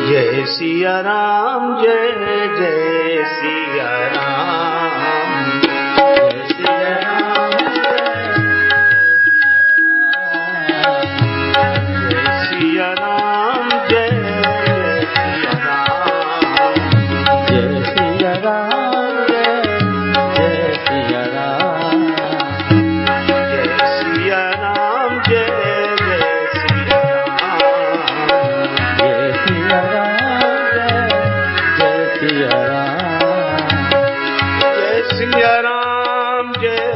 जय सिया राम, जय जय सिया राम, जय सिया राम, जय सिया राम, जय सिया राम, जय सिया राम, जय सिया राम, जय सिया राम, जय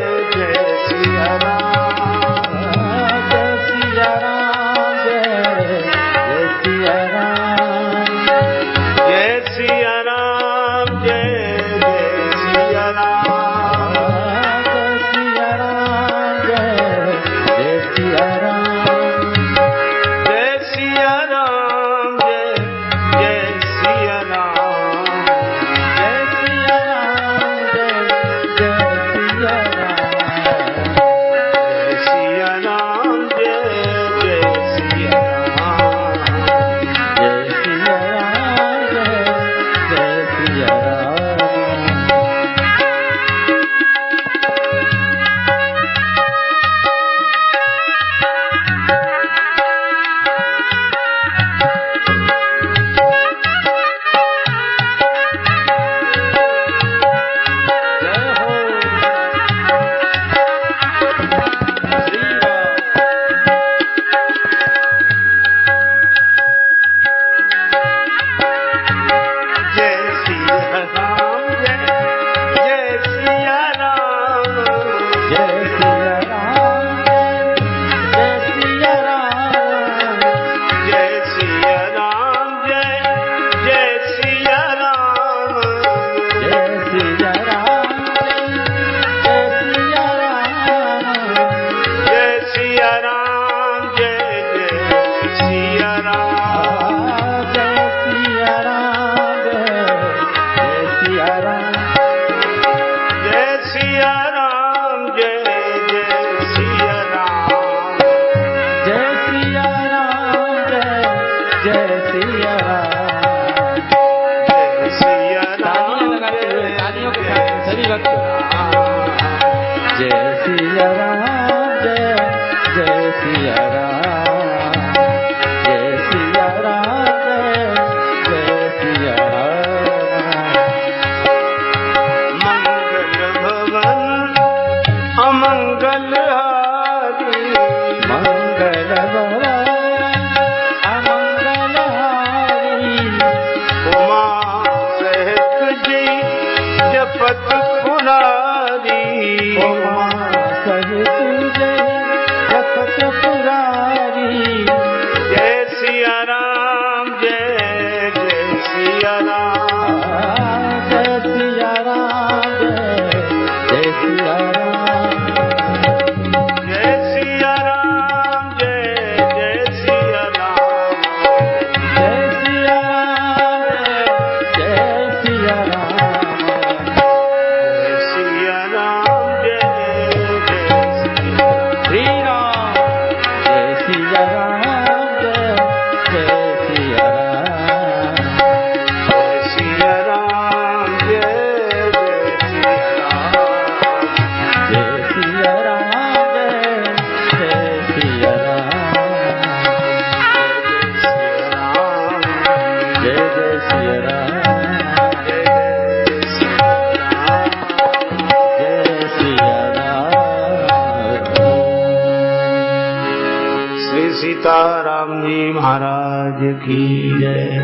सीताराम जी महाराज की जय,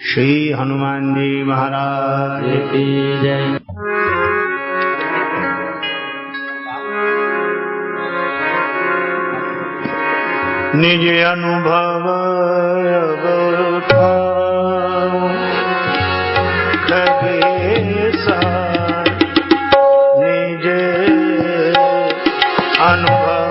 श्री हनुमान जी महाराज की जय। निज अनुभव खगेसा, निज अनुभव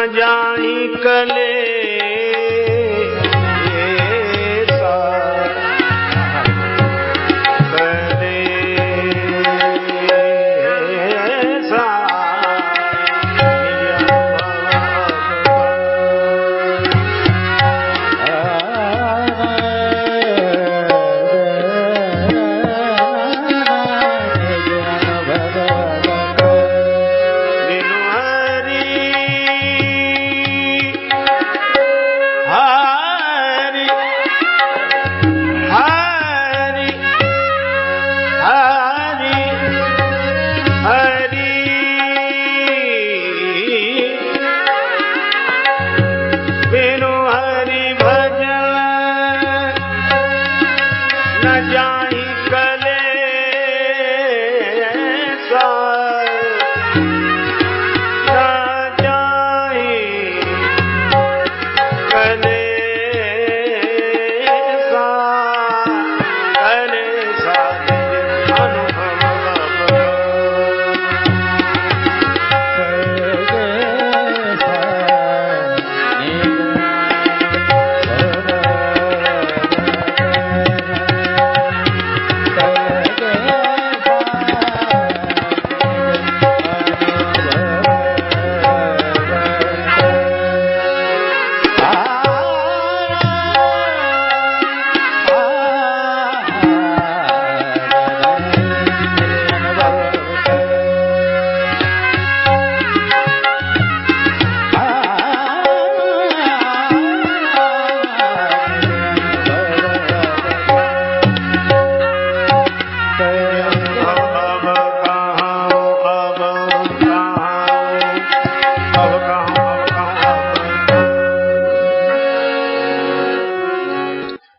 न जाई कले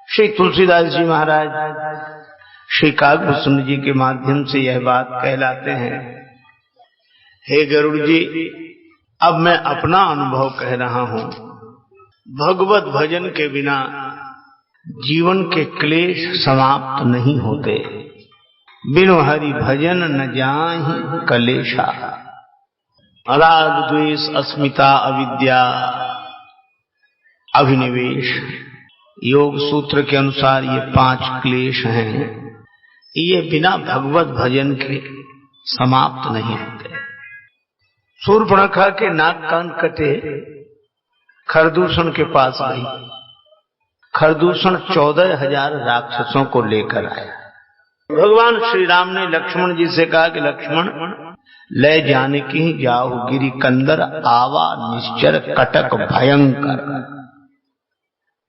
श्री तुलसीदास जी महाराज श्री काकभूषण जी के माध्यम से यह बात कहलाते हैं। हे गरुड़ जी, अब मैं अपना अनुभव कह रहा हूं। भगवत भजन के बिना जीवन के क्लेश समाप्त नहीं होते। बिनु हरि भजन न जाहि कलेशा। राग द्वेष अस्मिता अविद्या अभिनिवेश, योग सूत्र के अनुसार ये 5 क्लेश हैं। ये बिना भगवत भजन के समाप्त नहीं होते। शूर्पणखा के नाक कान कटे, खरदूषण के पास गई। खरदूषण 14,000 राक्षसों को लेकर आया। भगवान श्री राम ने लक्ष्मण जी से कहा कि लक्ष्मण, ले जाने की जाओ गिरी कंदर, आवा निश्चर कटक भयंकर।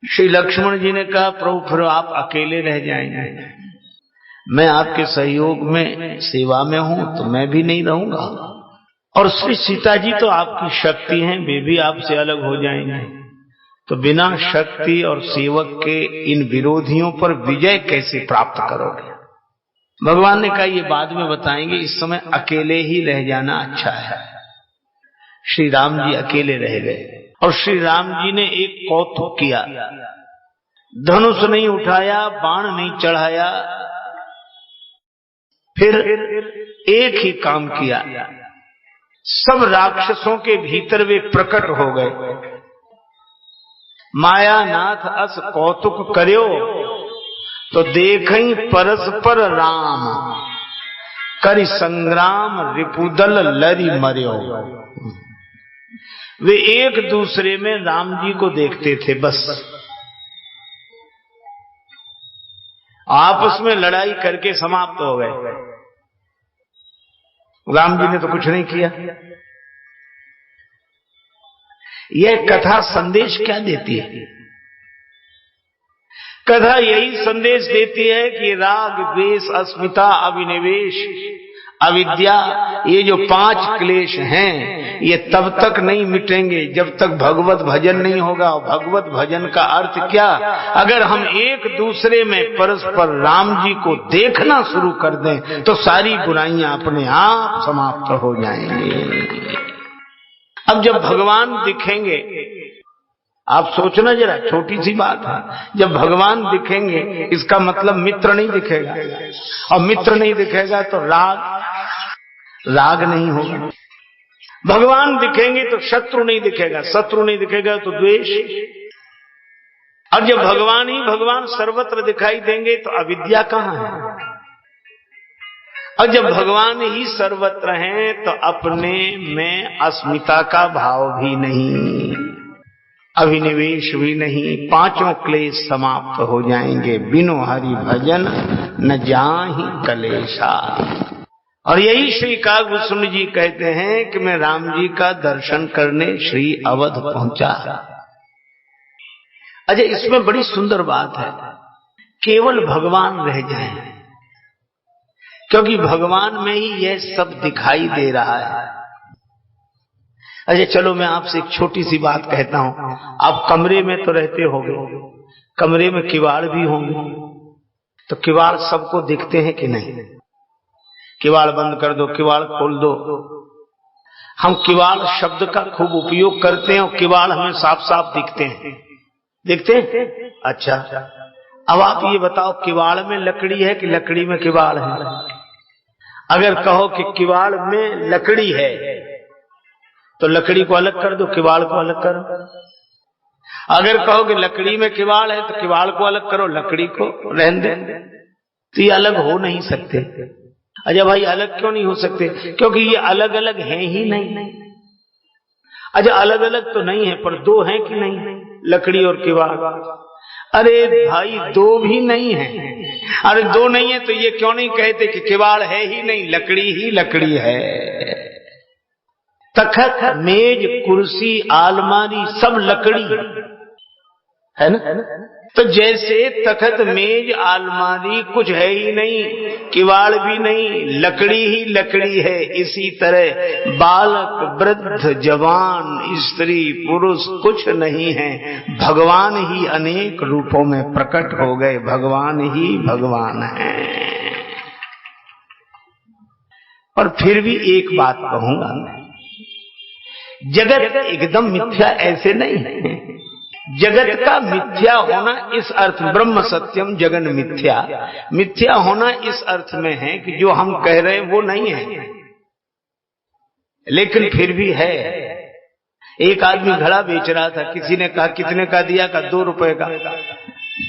श्री लक्ष्मण जी ने कहा, प्रभु फिर आप अकेले रह जाएंगे, मैं आपके सहयोग में सेवा में हूं तो मैं भी नहीं रहूंगा। और श्री सीता जी तो आपकी शक्ति हैं, वे भी आपसे अलग हो जाएंगे। तो बिना शक्ति और सेवक के इन विरोधियों पर विजय कैसे प्राप्त करोगे? भगवान ने कहा, ये बाद में बताएंगे, इस समय अकेले ही रह जाना अच्छा है। श्री राम जी अकेले रह गए और श्री राम जी ने एक कौतुक किया। धनुष नहीं उठाया, बाण नहीं चढ़ाया, फिर एक ही काम किया। सब राक्षसों के भीतर वे प्रकट हो गए। मायानाथ अस कौतुक कर्यो, तो देखई परस्पर राम, करि संग्राम रिपुदल लरि मर्यो। वे एक दूसरे में राम जी को देखते थे, बस आपस में लड़ाई करके समाप्त हो गए। राम जी ने तो कुछ नहीं किया। यह कथा संदेश क्या देती है? कथा यही संदेश देती है कि राग द्वेष अस्मिता अभिनिवेश अविद्या, ये जो 5 क्लेश हैं, ये तब तक नहीं मिटेंगे जब तक भगवत भजन नहीं होगा। भगवत भजन का अर्थ क्या? अगर हम एक दूसरे में परस्पर राम जी को देखना शुरू कर दें तो सारी बुराइयां अपने आप समाप्त हो जाएंगी। अब जब भगवान दिखेंगे, आप सोचना जरा, छोटी सी बात है, जब भगवान दिखेंगे इसका मतलब मित्र नहीं दिखेगा, और मित्र नहीं दिखेगा तो राग नहीं होगा। भगवान दिखेंगे तो शत्रु नहीं दिखेगा, शत्रु नहीं दिखेगा तो द्वेष, और जब भगवान ही भगवान सर्वत्र दिखाई देंगे तो अविद्या कहां है? और जब भगवान ही सर्वत्र हैं तो अपने में अस्मिता का भाव भी नहीं, अभिनिवेश भी नहीं, पांचों क्लेश समाप्त हो जाएंगे। बिनु हरि भजन न जाहि कलेशा। और यही श्री काकभूषण जी कहते हैं कि मैं राम जी का दर्शन करने श्री अवध पहुंचा। अच्छा, इसमें बड़ी सुंदर बात है, केवल भगवान रह जाए, क्योंकि भगवान में ही यह सब दिखाई दे रहा है। अच्छा चलो, मैं आपसे एक छोटी सी बात कहता हूं। आप कमरे में तो रहते होंगे, कमरे में किवाड़ भी होंगे, तो किवाड़ सबको दिखते हैं कि नहीं? किवाड़ बंद कर दो, किवाड़ खोल दो। हम किवाड़ शब्द का खूब उपयोग करते हैं और किवाड़ हमें साफ साफ दिखते हैं, दिखते हैं। अच्छा, अब आप ये बताओ, किवाड़ में लकड़ी है कि लकड़ी में किवाड़ है? अगर कहो कि किवाड़ में लकड़ी है तो लकड़ी को अलग कर दो, किवाड़ को अलग करो। अगर कहो कि लकड़ी में किवाड़ है तो किवाड़ को अलग करो, लकड़ी को रहने दे। तो ये अलग हो नहीं सकते। अच्छा भाई, अलग क्यों नहीं हो सकते? क्योंकि ये अलग अलग हैं ही नहीं। अच्छा, अलग अलग तो नहीं है, पर दो हैं कि नहीं, लकड़ी और किवाड़? अरे भाई, दो भी नहीं है। अरे दो नहीं है तो ये क्यों नहीं कहते कि किवाड़ है ही नहीं, लकड़ी ही लकड़ी है। तखत, मेज, कुर्सी, आलमारी सब लकड़ी है ना? तो जैसे तखत, मेज, आलमारी कुछ है ही नहीं, किवाड़ भी नहीं, लकड़ी ही लकड़ी है, इसी तरह बालक, वृद्ध, जवान, स्त्री, पुरुष कुछ नहीं है, भगवान ही अनेक रूपों में प्रकट हो गए, भगवान ही भगवान है। और फिर भी एक बात कहूंगा, जगत एकदम मिथ्या ऐसे नहीं है। जगत का मिथ्या होना इस अर्थ, ब्रह्म सत्यम जगन मिथ्या, मिथ्या होना इस अर्थ में है कि जो हम कह रहे हैं वो नहीं है, लेकिन फिर भी है। एक आदमी घड़ा बेच रहा था, किसी ने कहा कितने का दिया? कहा 2 रुपए का।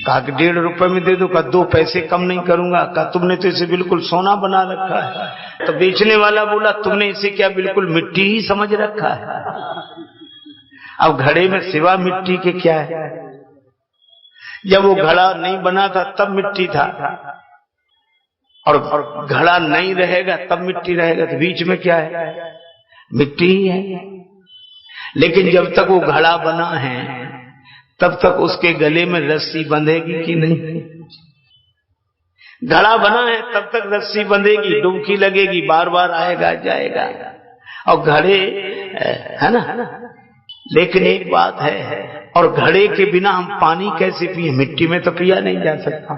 कहा कि 1.5 रुपए में दे दो। कहा 2 पैसे कम नहीं करूंगा। कहा तुमने तो इसे बिल्कुल सोना बना रखा है। तो बेचने वाला बोला तुमने इसे क्या बिल्कुल मिट्टी ही समझ रखा है? अब घड़े में सिवा मिट्टी के क्या है? जब वो घड़ा नहीं बना था तब मिट्टी था, और घड़ा नहीं रहेगा तब मिट्टी रहेगा, तो बीच में क्या है? मिट्टी ही है। लेकिन जब तक वो घड़ा बना है तब तक उसके गले में रस्सी बंधेगी कि नहीं? घड़ा बना है तब तक रस्सी बंधेगी, डुबकी लगेगी, बार बार आएगा जाएगा, और घड़े है ना। लेकिन एक बात है, और घड़े के बिना हम पानी कैसे पिए? मिट्टी में तो पिया नहीं जा सकता।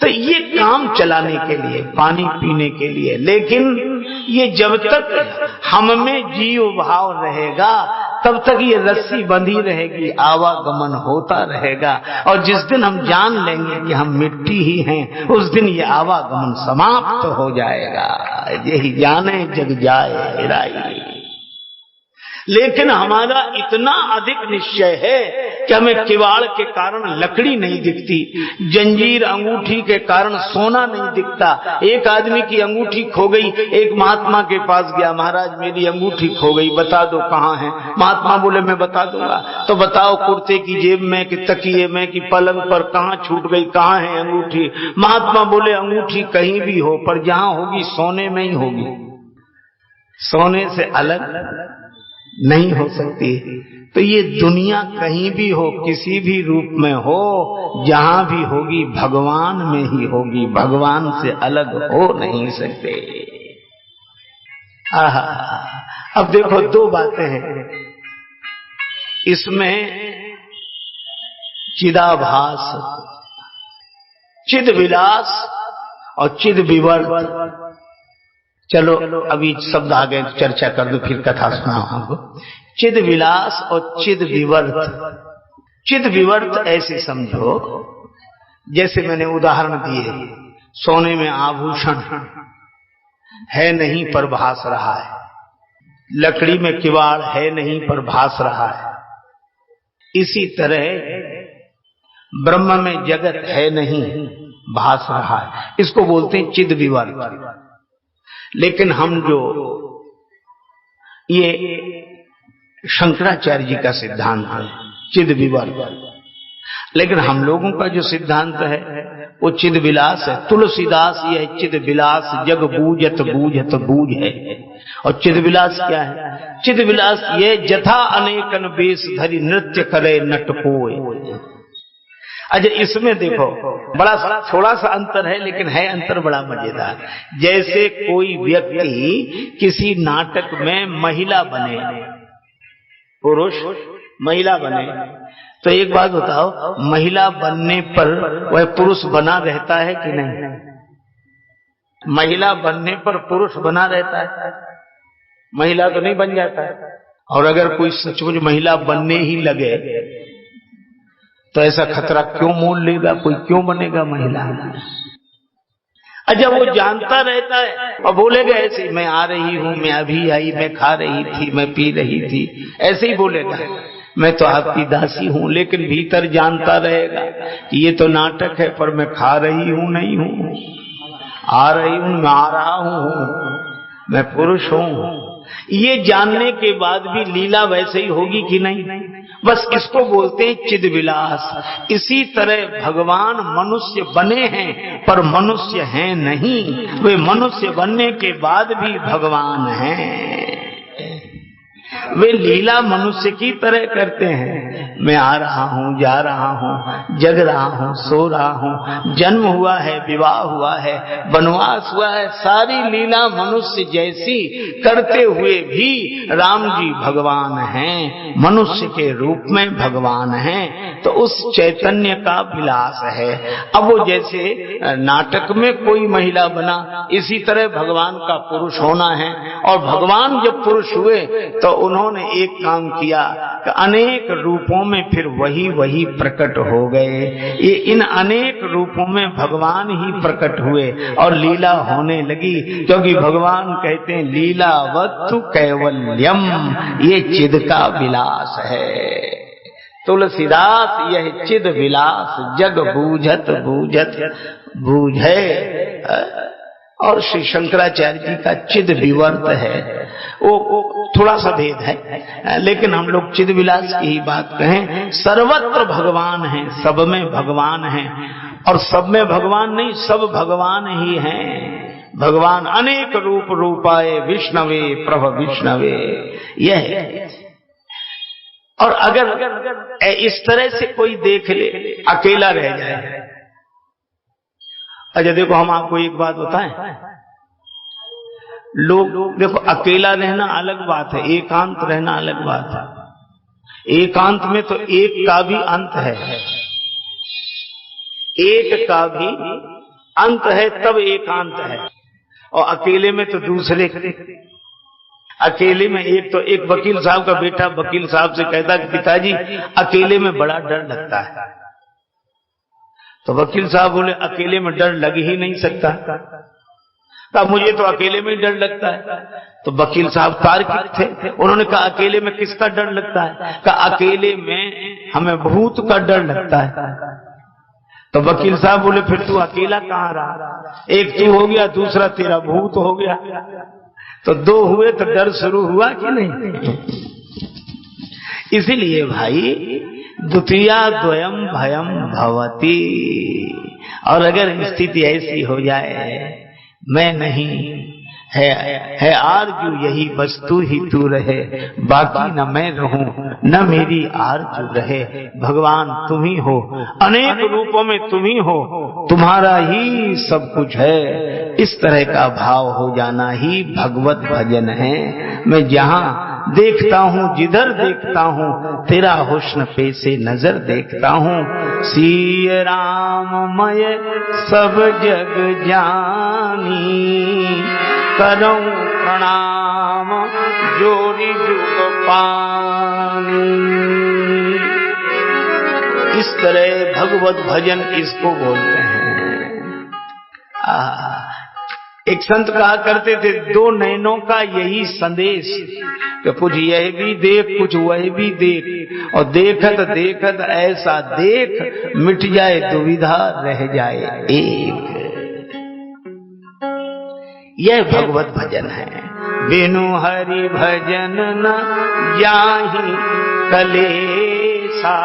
तो ये काम चलाने के लिए, पानी पीने के लिए, लेकिन ये जब तक हम में जीव भाव रहेगा तब तक ये रस्सी बंधी रहेगी, आवागमन होता रहेगा, और जिस दिन हम जान लेंगे कि हम मिट्टी ही हैं, उस दिन ये आवागमन समाप्त हो जाएगा। यही जाने जग जाए हेराई। लेकिन हमारा इतना अधिक निश्चय है कि हमें किवाड़ के कारण लकड़ी नहीं दिखती, जंजीर अंगूठी के कारण सोना नहीं दिखता। एक आदमी की अंगूठी खो गई, एक महात्मा के पास गया, महाराज मेरी अंगूठी खो गई, बता दो कहाँ है? महात्मा बोले मैं बता दूंगा। तो बताओ कुर्ते की जेब में कि तकिए में कि पलंग पर कहाँ छूट गई, कहाँ है अंगूठी? महात्मा बोले अंगूठी कहीं भी हो, पर जहाँ होगी सोने में ही होगी, सोने से अलग नहीं हो सकती। तो ये दुनिया कहीं भी हो, किसी भी रूप में हो, जहां भी होगी भगवान में ही होगी, भगवान से अलग हो नहीं सकते। अब देखो 2 बातें हैं इसमें, चिदाभास, चिद विलास और चिद विवर्त। चलो अभी शब्द आ गए, चर्चा कर दो, फिर कथा सुनाओ हमको। चिद विलास और चिद विवर्त। चिद विवर्त ऐसे समझो जैसे मैंने उदाहरण दिए, सोने में आभूषण है नहीं पर भास रहा है, लकड़ी में किवाड़ है नहीं पर भास रहा है, इसी तरह ब्रह्म में जगत है नहीं भास रहा है। इसको बोलते हैं चिद विवर्त। लेकिन हम जो ये शंकराचार्य जी का सिद्धांत है चिद विवर्त, लेकिन हम लोगों का जो सिद्धांत है वो चिद विलास है। तुलसीदास ये चिद विलास जग बूझत बूझत बूझ है। और चिद विलास क्या है? चिद विलास ये जथा अनेकन बेश धरी नृत्य करे नट कोय। अच्छा, इसमें देखो बड़ा थोड़ा सा अंतर है, लेकिन है अंतर बड़ा मजेदार। जैसे कोई व्यक्ति किसी नाटक में महिला बने, पुरुष महिला बने, तो एक बात बताओ, महिला बनने पर वह पुरुष बना रहता है कि नहीं? महिला बनने पर पुरुष बना रहता है, महिला तो नहीं बन जाता है। और अगर कोई सचमुच महिला बनने ही लगे तो ऐसा खतरा क्यों मोल लेगा? कोई क्यों बनेगा महिला? अच्छा, वो जानता रहता है और बोलेगा ऐसे, मैं आ रही हूं, मैं अभी आई, मैं खा रही थी, मैं पी रही थी, ऐसे ही बोलेगा, मैं तो आपकी दासी हूं। लेकिन भीतर जानता रहेगा कि ये तो नाटक है, पर मैं खा रही हूं नहीं हूं, आ रही हूं, मैं आ रहा हूं, मैं पुरुष हूं। ये जानने के बाद भी लीला वैसे ही होगी कि नहीं? बस इसको बोलते हैं चिद विलास। इसी तरह भगवान मनुष्य बने हैं पर मनुष्य हैं नहीं, वे मनुष्य बनने के बाद भी भगवान हैं। वे लीला मनुष्य की तरह करते हैं। मैं आ रहा हूं, जा रहा हूं, जग रहा हूं, सो रहा हूं, जन्म हुआ है, विवाह हुआ है, वनवास हुआ है, सारी लीला मनुष्य जैसी करते हुए भी राम जी भगवान हैं, मनुष्य के रूप में भगवान हैं। तो उस चैतन्य का विलास है। अब वो जैसे नाटक में कोई महिला बना, इसी तरह भगवान का पुरुष होना है। और भगवान जब पुरुष हुए तो उन्होंने एक काम किया कि अनेक रूपों में फिर वही प्रकट हो गए। ये इन अनेक रूपों में भगवान ही प्रकट हुए और लीला होने लगी, क्योंकि भगवान कहते हैं लीलावत्तु कैवल्यम, ये चिद का विलास है। तुलसीदास यह चिद विलास जग बूझत बूझत बूझे। और श्री शंकराचार्य जी का चिद विवर्त है, वो थोड़ा सा भेद है, लेकिन हम लोग चिद विलास की ही बात कहें। सर्वत्र भगवान है, सब में भगवान है। और सब में भगवान नहीं, सब भगवान ही हैं। भगवान अनेक रूप रूपाए विष्णवे प्रभ विष्णवे, यह है। और अगर इस तरह से कोई देख ले, अकेला रह जाए। अच्छा देखो, हम आपको एक बात बताएं, लोग देखो, अकेला रहना अलग बात है, एकांत रहना अलग बात है। एकांत में तो एक का भी अंत है, एक का भी अंत है, तब एकांत है। और अकेले में तो दूसरे, अकेले में एक वकील साहब का बेटा वकील साहब से कहता कि पिताजी अकेले में बड़ा डर लगता है। तो वकील साहब बोले अकेले में डर लग ही नहीं सकता। तो मुझे तो अकेले में डर लगता है। तो वकील साहब तार्किक थे, उन्होंने कहा अकेले में किसका डर लगता है? कहा अकेले में हमें भूत का डर लगता है। तो वकील साहब बोले फिर तू अकेला कहाँ रहा? एक तू हो गया, दूसरा तेरा भूत हो गया, तो दो हुए तो डर शुरू हुआ कि नहीं? इसीलिए भाई द्वितीया द्वयम भयम भवति। और अगर स्थिति ऐसी हो जाए, मैं नहीं है आरजू यही बस तू ही तू रहे, बाकी न मैं रहूं न मेरी आरजू रहे। भगवान तुम ही हो, अनेक रूपों में तुम ही हो, तुम्हारा ही सब कुछ है। इस तरह का भाव हो जाना ही भगवत भजन है। मैं जहां देखता हूँ, जिधर देखता हूँ, तेरा हुस्न पे से नजर देखता हूँ। सिय राम मय सब जग जानी, करऊं प्रणाम जोरी जुग पानी। इस तरह भगवत भजन इसको बोलते हैं। एक संत कहा करते थे, दो नैनों का यही संदेश कि कुछ यह भी देख कुछ वह भी देख, और देखत देखत ऐसा देख मिट जाए दुविधा रह जाए एक। यह भगवत भजन है। बिनु हरि भजन न जाहि कलेसा।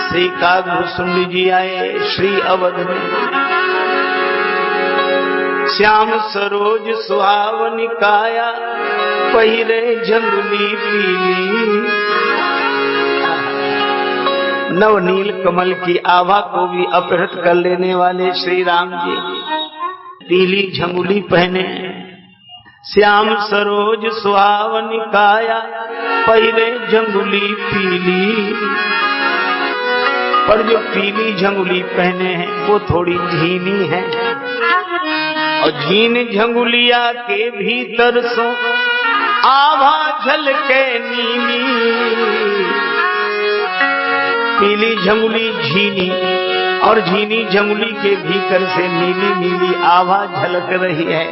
श्री कागभूषुंड जी आए श्री अवध में, श्याम सरोज सुहावनी काया, पहिरे झंगुली पीली। नवनील कमल की आभा को भी अपहृत कर लेने वाले श्री राम जी पीली झंगुली पहने। श्याम सरोज सुहावनी काया, पहिरे झंगुली पीली। पर जो पीली झंगुली पहने हैं वो थोड़ी झीनी है, और झीन झंगुलिया के भीतर सो आभा झलके नीली। पीली झंगुली झीनी, और झीनी झंगुली के भीतर से नीली नीली आभा झलक रही है।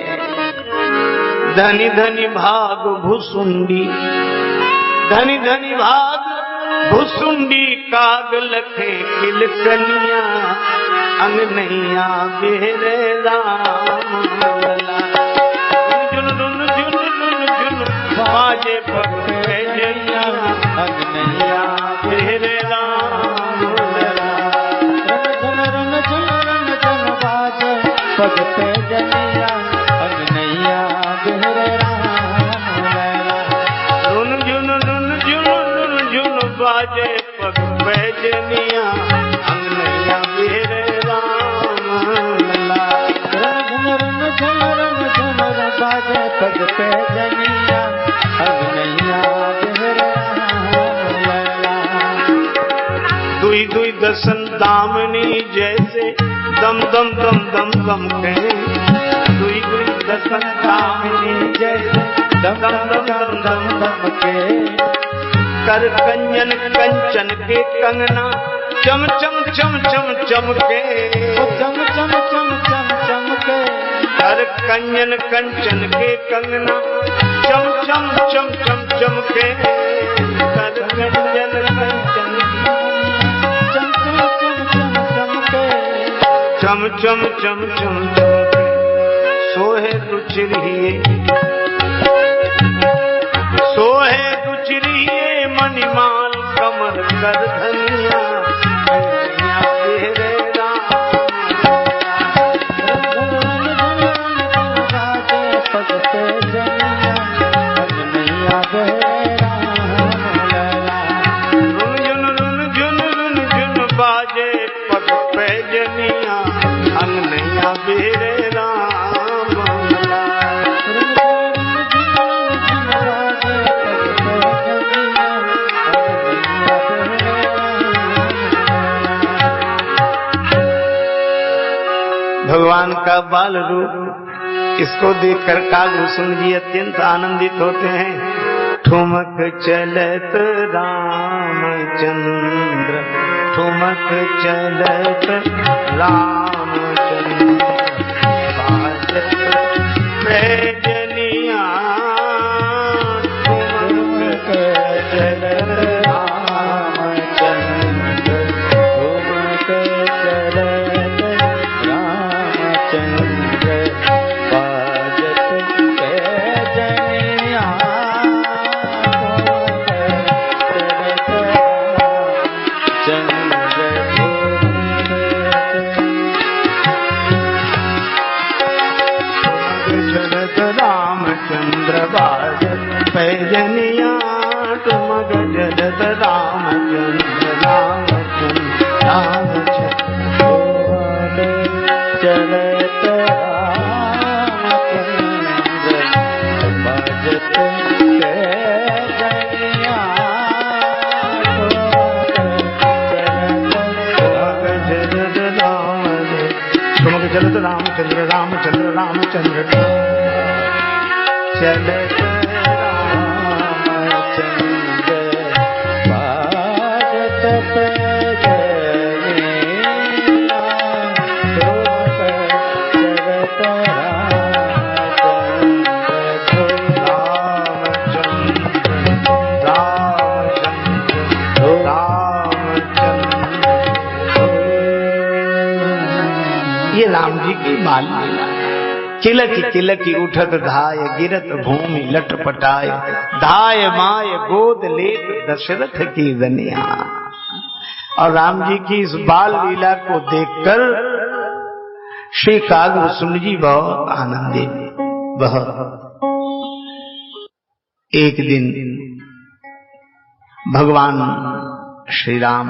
धनी धनी भाग भुसुंडी, धनी धनी भाग भुसुंडी, काग लखे किलकनिया, अंगनैया बेरे राम लला। जुन जुन जुन जुन जुन बाजे पगले जैया, अंगनैया बेरे राम लला। रन रन जुन रन जुन बाजे पगले जैया, अंगनैया बेरे राम लला। जुन जुन जुन जुन जुन बाजे पग पैजनिया, अंगनैया बेरे राम लला। रन रन जुन बाजे पग पैजनिया, अंगनैया बेरे राम लला। दुई दुई दसन दामनी जैसे दम दम दम दम दम के। दुई दुई दसन दामनी जैसे दम दम दम दम दम के। कर कंजन कंचन के कंगना, चम चम चम चम चम के। चम चम चम चम चम के। कर कंजन कंचन के कंगना, चम चम चम चम चम के। कर कंजन कंचन चम चम चम चम चम के। चम चम चम चम चम के। सोहे रुचिरिये, सोहे रुचिरिये, मणिमाल कमर कर धनिया, अंगनैया बेरे राम। पग पे जनिया, अंगनैया बेरे राम लला। रुन जुन जुन रुन जुन बाजे पग पे जनिया, अंगनैया बेरे राम लला। भगवान का बाल रूप, इसको देखकर कागभूषुंड जी अत्यंत आनंदित होते हैं। ठुमक चलत रामचंद्र, ठुमक चलत रामचंद्र, बाजत पैजनिया, ठुमक चलत रामचंद्र, ठुमक चलत रामचंद्र, बाजत पैजनिया, रामचंद्र बाजत पैजनिया, ठुमक चलत रामचंद्र, रामचंद्र रामचंद्र चलत रामचंद्र, बाजत पैजनिया, ठुमक चलत रामचंद्र, रामचंद्र रामचंद्र चलत रामचंद्र, बाजत पैजनिया, जी की बाल लीला। किलकी किलकी उठत धाय, गिरत भूमि लटपटाय, धाय माय गोद लेत दशरथ की दनिया। और राम जी की इस बाल लीला को देखकर श्री कागभूषुंड जी बहुत आनंदित। बहुत एक दिन भगवान श्री राम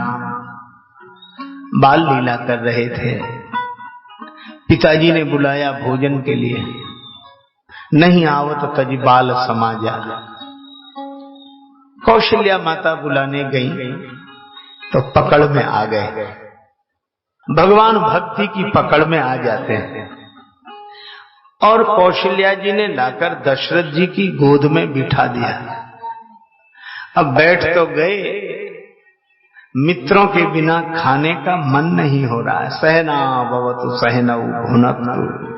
बाल लीला कर रहे थे। पिताजी ने बुलाया भोजन के लिए, नहीं आवत तज बाल समाजा। कौशल्या माता बुलाने गई तो पकड़ में आ गए। भगवान भक्ति की पकड़ में आ जाते हैं। और कौशल्या जी ने लाकर दशरथ जी की गोद में बिठा दिया। अब बैठ तो गए, मित्रों के बिना खाने का मन नहीं हो रहा है। सहना भवतु सहनौ भुनक्तु।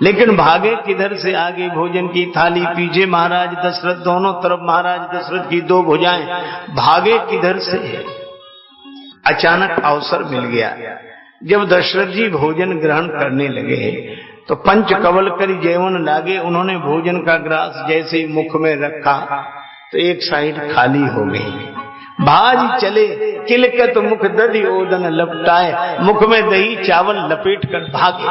लेकिन भागे किधर से? आगे भोजन की थाली, पीछे महाराज दशरथ, दोनों तरफ महाराज दशरथ की दो भुजाएं। भागे किधर से? अचानक अवसर मिल गया। जब दशरथ जी भोजन ग्रहण करने लगे तो पंच कवल कर जैवन लागे। उन्होंने भोजन का ग्रास जैसे ही मुख में रखा तो एक साइड खाली हो गई। भाज चले किलकत मुख दधि ओदन लपटाए, मुख में दही चावल लपेट कर भागे।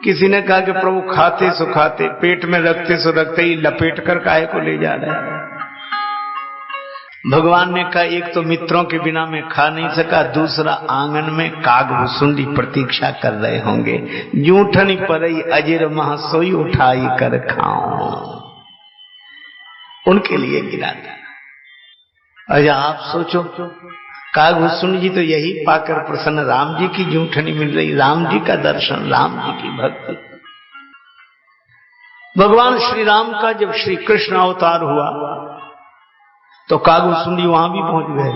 किसी ने कहा कि प्रभु खाते सो खाते, पेट में रखते सो रखते ही लपेट कर काहे को ले जा रहे हैं? भगवान ने कहा एक तो मित्रों के बिना मैं खा नहीं सका, दूसरा आंगन में कागभूषुंड प्रतीक्षा कर रहे होंगे। जूठनी परई अजिर मह सोई उठाई कर खाऊं, उनके लिए गिरा था। अच्छा आप सोचो, कागभूषुंड जी तो यही पाकर प्रसन्न, राम जी की जूठनी मिल रही, राम जी का दर्शन, राम जी की भक्ति। भगवान श्री राम का जब श्री कृष्ण अवतार हुआ तो कागभूषुंड जी वहां भी पहुंच गए।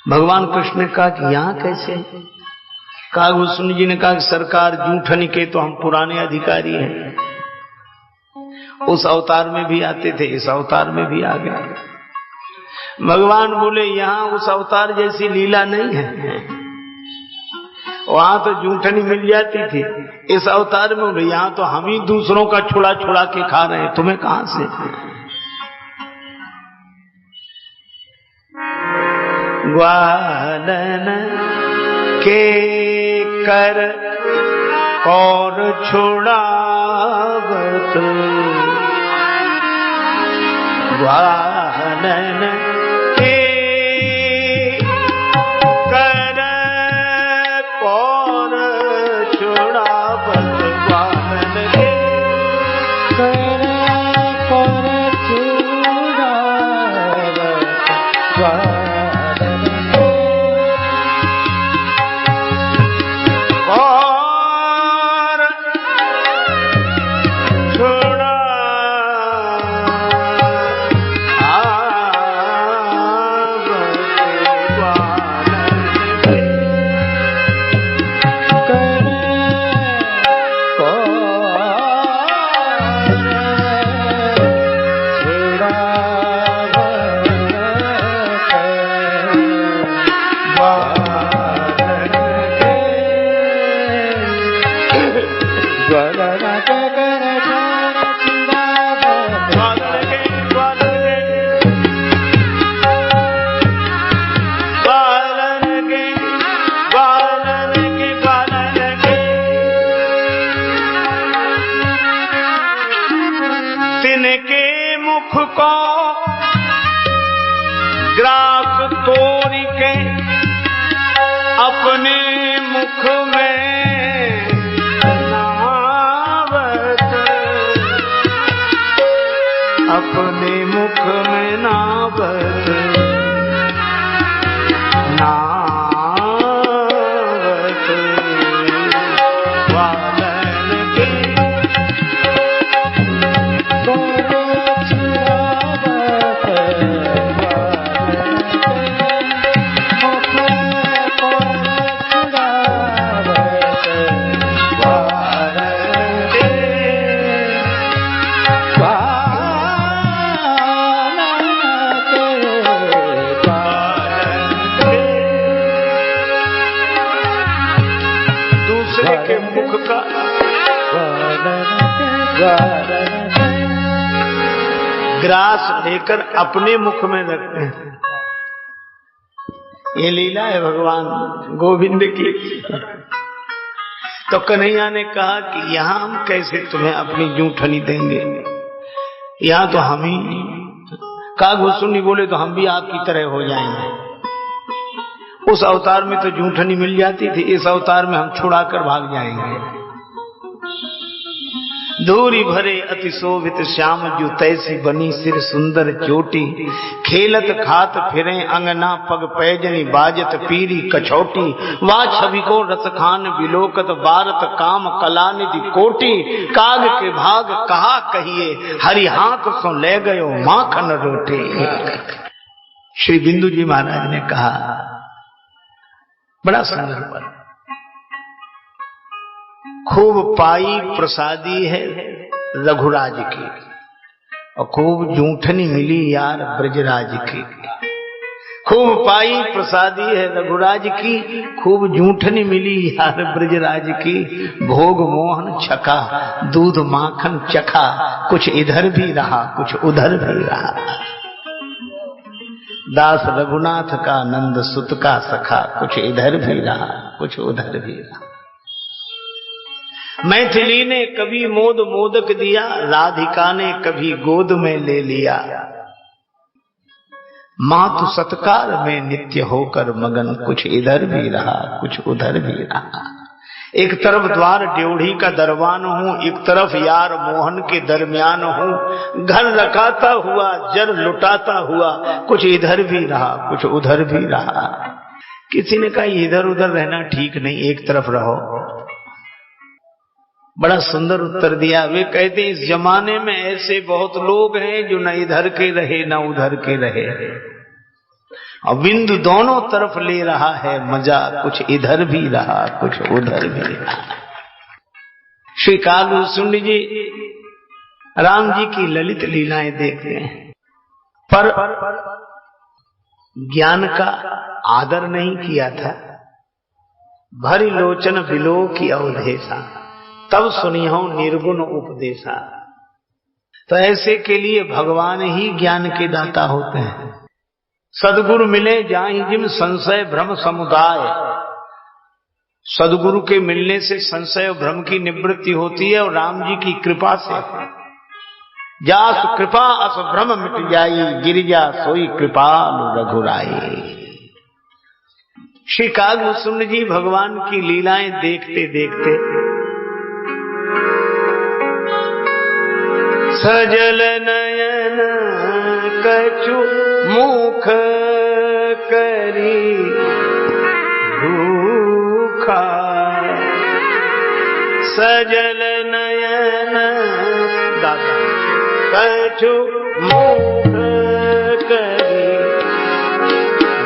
भगवान कृष्ण ने कहा कि यहां कैसे? कागभूषुंड जी ने कहा कि सरकार जूठनी के तो हम पुराने अधिकारी हैं, उस अवतार में भी आते थे, इस अवतार में भी आ गए। भगवान बोले यहां उस अवतार जैसी लीला नहीं है, वहां तो जूठनी मिल जाती थी, इस अवतार में बोले यहां तो हम ही दूसरों का छुड़ा छुड़ा के खा रहे हैं, तुम्हें कहां से? ग्वालन के कर और छुड़ावत, ग्वालन के कर और छुड़ावत, ग्वालन के कर और छुड़ावत, ग्रास तोरी के अपने मुख में नावत, अपने मुख में नावत, नावत ग्वालन के दूसरे के मुख का ग्रास लेकर अपने मुख में रखते हैं। ये लीला है भगवान गोविंद की। तो कन्हैया ने कहा कि यहाँ हम कैसे तुम्हें अपनी जूठनी देंगे, यहाँ तो हम ही। काग वसुनी बोले तो हम भी आपकी तरह हो जाएंगे। उस अवतार में तो जूठनी मिल जाती थी, इस अवतार में हम छुड़ा कर भाग जाएंगे। धूरी भरे अति शोभित श्याम जू तैसी बनी सिर सुंदर चोटी, खेलत खात फिरे अंगना पग पैजनी बाजत पीरी कछौटी, वा छवि को रस खान बिलोकत बारत काम कला निधि कोटी, काग के भाग कहा कहिए हरि हाथ सो ले गयो माखन रोटी। श्री बिंदु जी महाराज ने कहा, बड़ा सुंदर पद, खूब पाई प्रसादी है रघुराज की और खूब जूठनी मिली यार ब्रजराज की। खूब पाई प्रसादी है रघुराज की, खूब जूठनी मिली यार ब्रजराज की। भोग मोहन छका दूध माखन चखा, कुछ इधर भी रहा कुछ उधर भी रहा। दास रघुनाथ का नंद सुत का सखा, कुछ इधर भी रहा कुछ उधर भी रहा। मैथिली ने कभी मोद मोदक दिया, राधिका ने कभी गोद में ले लिया। मातु सत्कार में नित्य होकर मगन, कुछ इधर भी रहा कुछ उधर भी रहा। एक तरफ द्वार ड्योढ़ी का दरबान हूँ, एक तरफ यार मोहन के दरमियान हूँ। घर रखाता हुआ जर लुटाता हुआ, कुछ इधर भी रहा कुछ उधर भी रहा। किसी ने कहा इधर उधर रहना ठीक नहीं, एक तरफ रहो। बड़ा सुंदर उत्तर दिया। वे कहते इस जमाने में ऐसे बहुत लोग हैं जो न इधर के रहे न उधर के रहे, और बिंदु दोनों तरफ ले रहा है मजा, कुछ इधर भी रहा कुछ उधर भी रहा। श्री कालभूषुंड जी राम जी की ललित लीलाएं देखते हैं, पर ज्ञान का आदर नहीं किया था। भरी लोचन बिलो की अवधेशा, तब सुनियो निर्गुण उपदेशा। तो ऐसे के लिए भगवान ही ज्ञान के दाता होते हैं। सदगुरु मिले जाहि जिम संशय भ्रम समुदाय। सदगुरु के मिलने से संशय और भ्रम की निवृत्ति होती है, और राम जी की कृपा से जास कृपा अस भ्रम मिट जाई, गिरिजा सोई कृपालु रघुराई। श्री कागभूषुंड जी भगवान की लीलाएं देखते देखते सजल नयन कछु मुख करी भूखा, सजल नयन दादा कछु मुख करी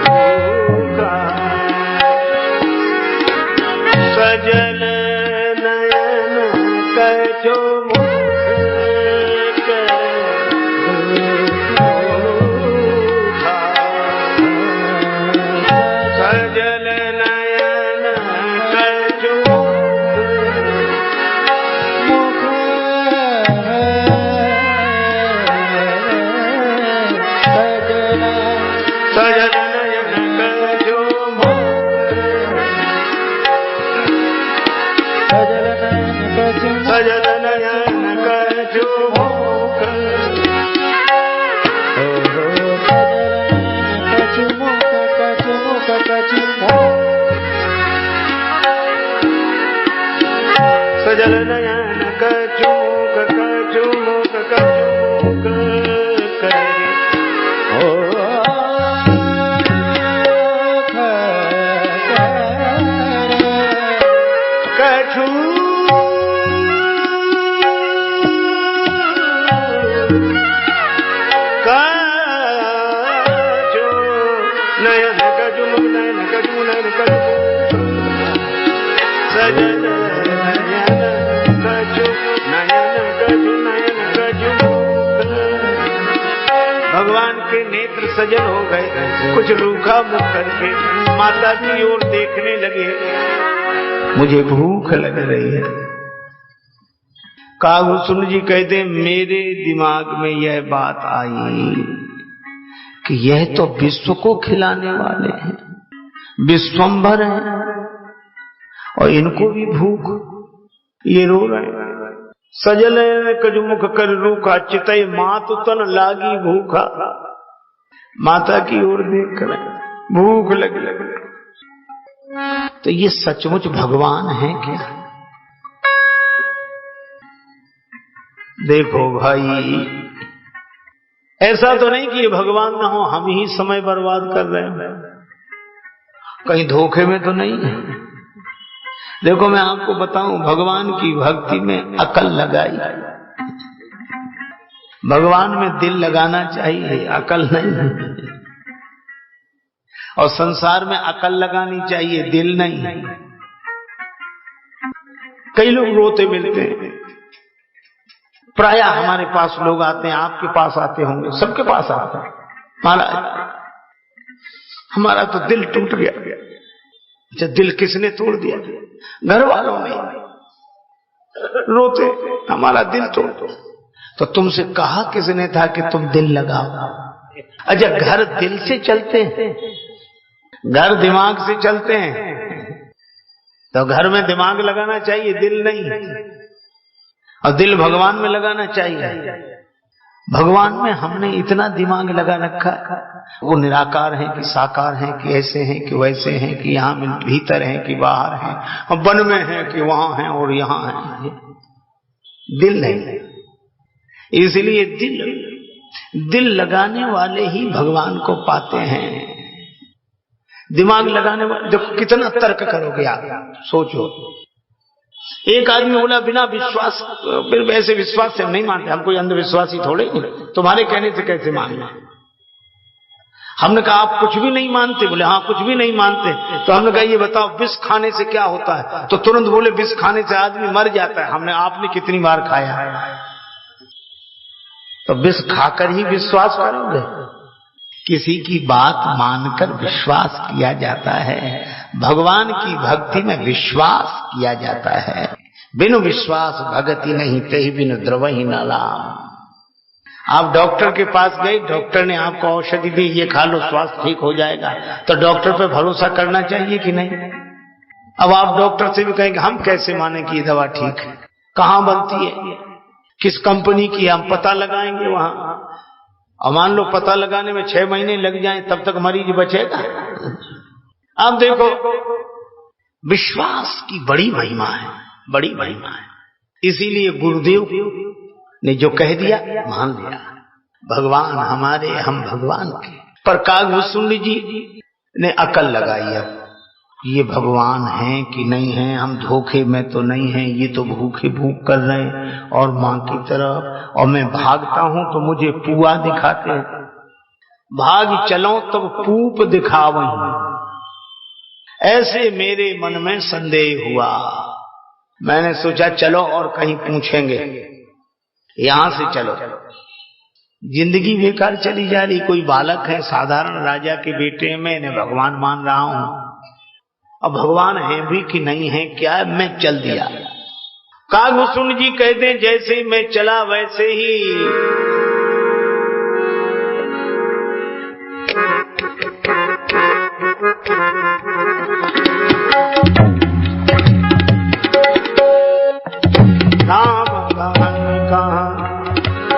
भूखा, सजल नयन कछु सजल नयन कछु मुख करे कछु नयन कछु नयन कछु नयन कछु सजल भगवान के नेत्र सजल हो गए। कुछ रूखा मुख करके माता की ओर देखने लगे। मुझे भूख लग रही है। कागभूषण जी कहते मेरे दिमाग में यह बात आई कि यह तो विश्व को खिलाने वाले हैं, विश्वंभर हैं, और इनको भी भूख, ये रो रहे हैं। सजल कजमुख कर रूखा चितई मात तन लागी भूखा। माता की ओर देख कर भूख लग। तो ये सचमुच भगवान है क्या? देखो भाई, ऐसा तो नहीं कि ये भगवान ना हो, हम ही समय बर्बाद कर रहे हैं, कहीं धोखे में तो नहीं है। देखो मैं आपको बताऊं, भगवान की भक्ति में अकल लगाई, भगवान में दिल लगाना चाहिए, अकल नहीं। और संसार में अकल लगानी चाहिए, दिल नहीं। कई लोग रोते मिलते हैं, प्राय हमारे पास लोग आते हैं, आपके पास आते होंगे, सबके पास आते हैं, महाराज हमारा तो दिल टूट गया। अच्छा, दिल किसने तोड़ दिया? घर वालों ने। रोते हमारा दिल तोड़ दो। तो तुमसे कहा किसने था कि तुम दिल लगाओ? अच्छा, घर दिल से चलते हैं, घर दिमाग से चलते हैं, तो घर में दिमाग लगाना चाहिए, दिल नहीं। और दिल भगवान में लगाना चाहिए। भगवान में हमने इतना दिमाग लगा रखा, वो निराकार है कि साकार है, कि ऐसे हैं कि वैसे हैं, कि यहाँ में भीतर हैं कि बाहर हैं, और वन में है कि वहां हैं और यहाँ है। दिल नहीं। इसलिए दिल लगाने वाले ही भगवान को पाते हैं। दिमाग लगाने वाले, देखो कितना तर्क करोगे आप, सोचो। एक आदमी बोला बिना विश्वास, फिर वैसे विश्वास से हम नहीं मानते, हम कोई अंधविश्वासी थोड़े, तुम्हारे कहने से कैसे मानना। हमने कहा आप कुछ भी नहीं मानते? बोले हाँ कुछ भी नहीं मानते। तो हमने कहा ये बताओ विष खाने से क्या होता है? तो तुरंत बोले विष खाने से आदमी मर जाता है। हमने आपने कितनी बार खाया है? तो विष खाकर ही विश्वास करोगे? किसी की बात मानकर विश्वास किया जाता है, भगवान की भक्ति में विश्वास किया जाता है। बिनु विश्वास भगति नहीं, तेहि बिनु द्रवहि न लाम। आप डॉक्टर के पास गए, डॉक्टर ने आपको औषधि दी, ये खा लो स्वास्थ्य ठीक हो जाएगा, तो डॉक्टर पे भरोसा करना चाहिए कि नहीं? अब आप डॉक्टर से भी कहेंगे हम कैसे माने कि ये दवा ठीक है, कहाँ बनती है, किस कंपनी की, हम पता लगाएंगे वहां। और मान लो पता लगाने में 6 महीने लग जाएं, तब तक मरीज बचेगा? आप देखो, विश्वास की बड़ी महिमा है, बड़ी महिमा है। इसीलिए गुरुदेव ने जो कह दिया मान लिया, भगवान हमारे, हम भगवान के। पर कागभूषण जी ने अकल लगाई, अब ये भगवान हैं कि नहीं हैं, हम धोखे में तो नहीं हैं, ये तो भूखे भूख कर रहे हैं और मां की तरफ, और मैं भागता हूं तो मुझे पुआ दिखाते हैं, भाग चलो तब पूप दिखावहीं। ऐसे मेरे मन में संदेह हुआ, मैंने सोचा चलो और कहीं पूछेंगे, यहां से चलो। जिंदगी बेकार चली जा रही, कोई बालक है, साधारण राजा के बेटे हैं, मैं इन्हें भगवान मान रहा हूं, अब भगवान है भी कि नहीं है क्या है? मैं चल दिया। कागभूषण जी कहते हैं जैसे ही मैं चला वैसे ही राम गान कहा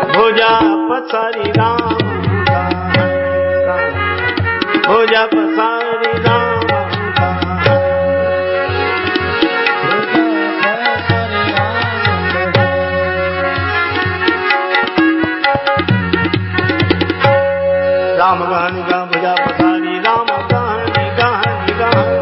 भुजा पसारी, राम भुजा पसारी, राम राम गान गा भुजा पसारी, राम गान गान गान।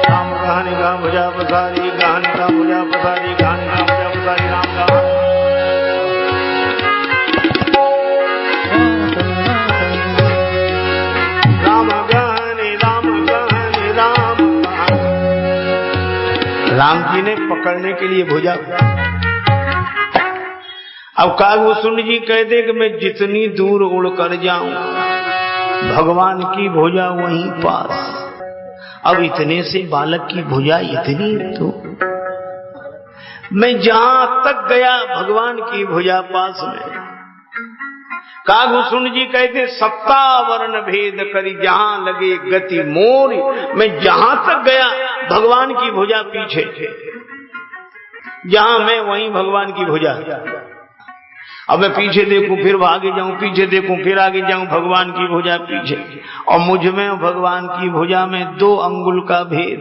राम गान गा भुजा पसारी, गान गा भुजा पसारी, गान गा भुजा पसारी, राम गान। राम गान राम जी ने पकड़ने के लिए भुजा। अब कागभूषुंड जी कह दे कि मैं जितनी दूर उड़ कर जाऊं भगवान की भुजा वहीं पास। अब इतने से बालक की भुजा इतनी दूर, मैं जहां तक गया भगवान की भुजा पास में। कागभूषुंड जी कहते 57 भेद करी जहां लगे गति मोरी, मैं जहां तक गया भगवान की भुजा पीछे, जहां मैं वहीं भगवान की भुजा। अब मैं पीछे देखूं फिर आगे जाऊं, पीछे देखूं फिर आगे जाऊं, भगवान की भुजा पीछे, और मुझ में भगवान की भुजा में 2 अंगुल का भेद।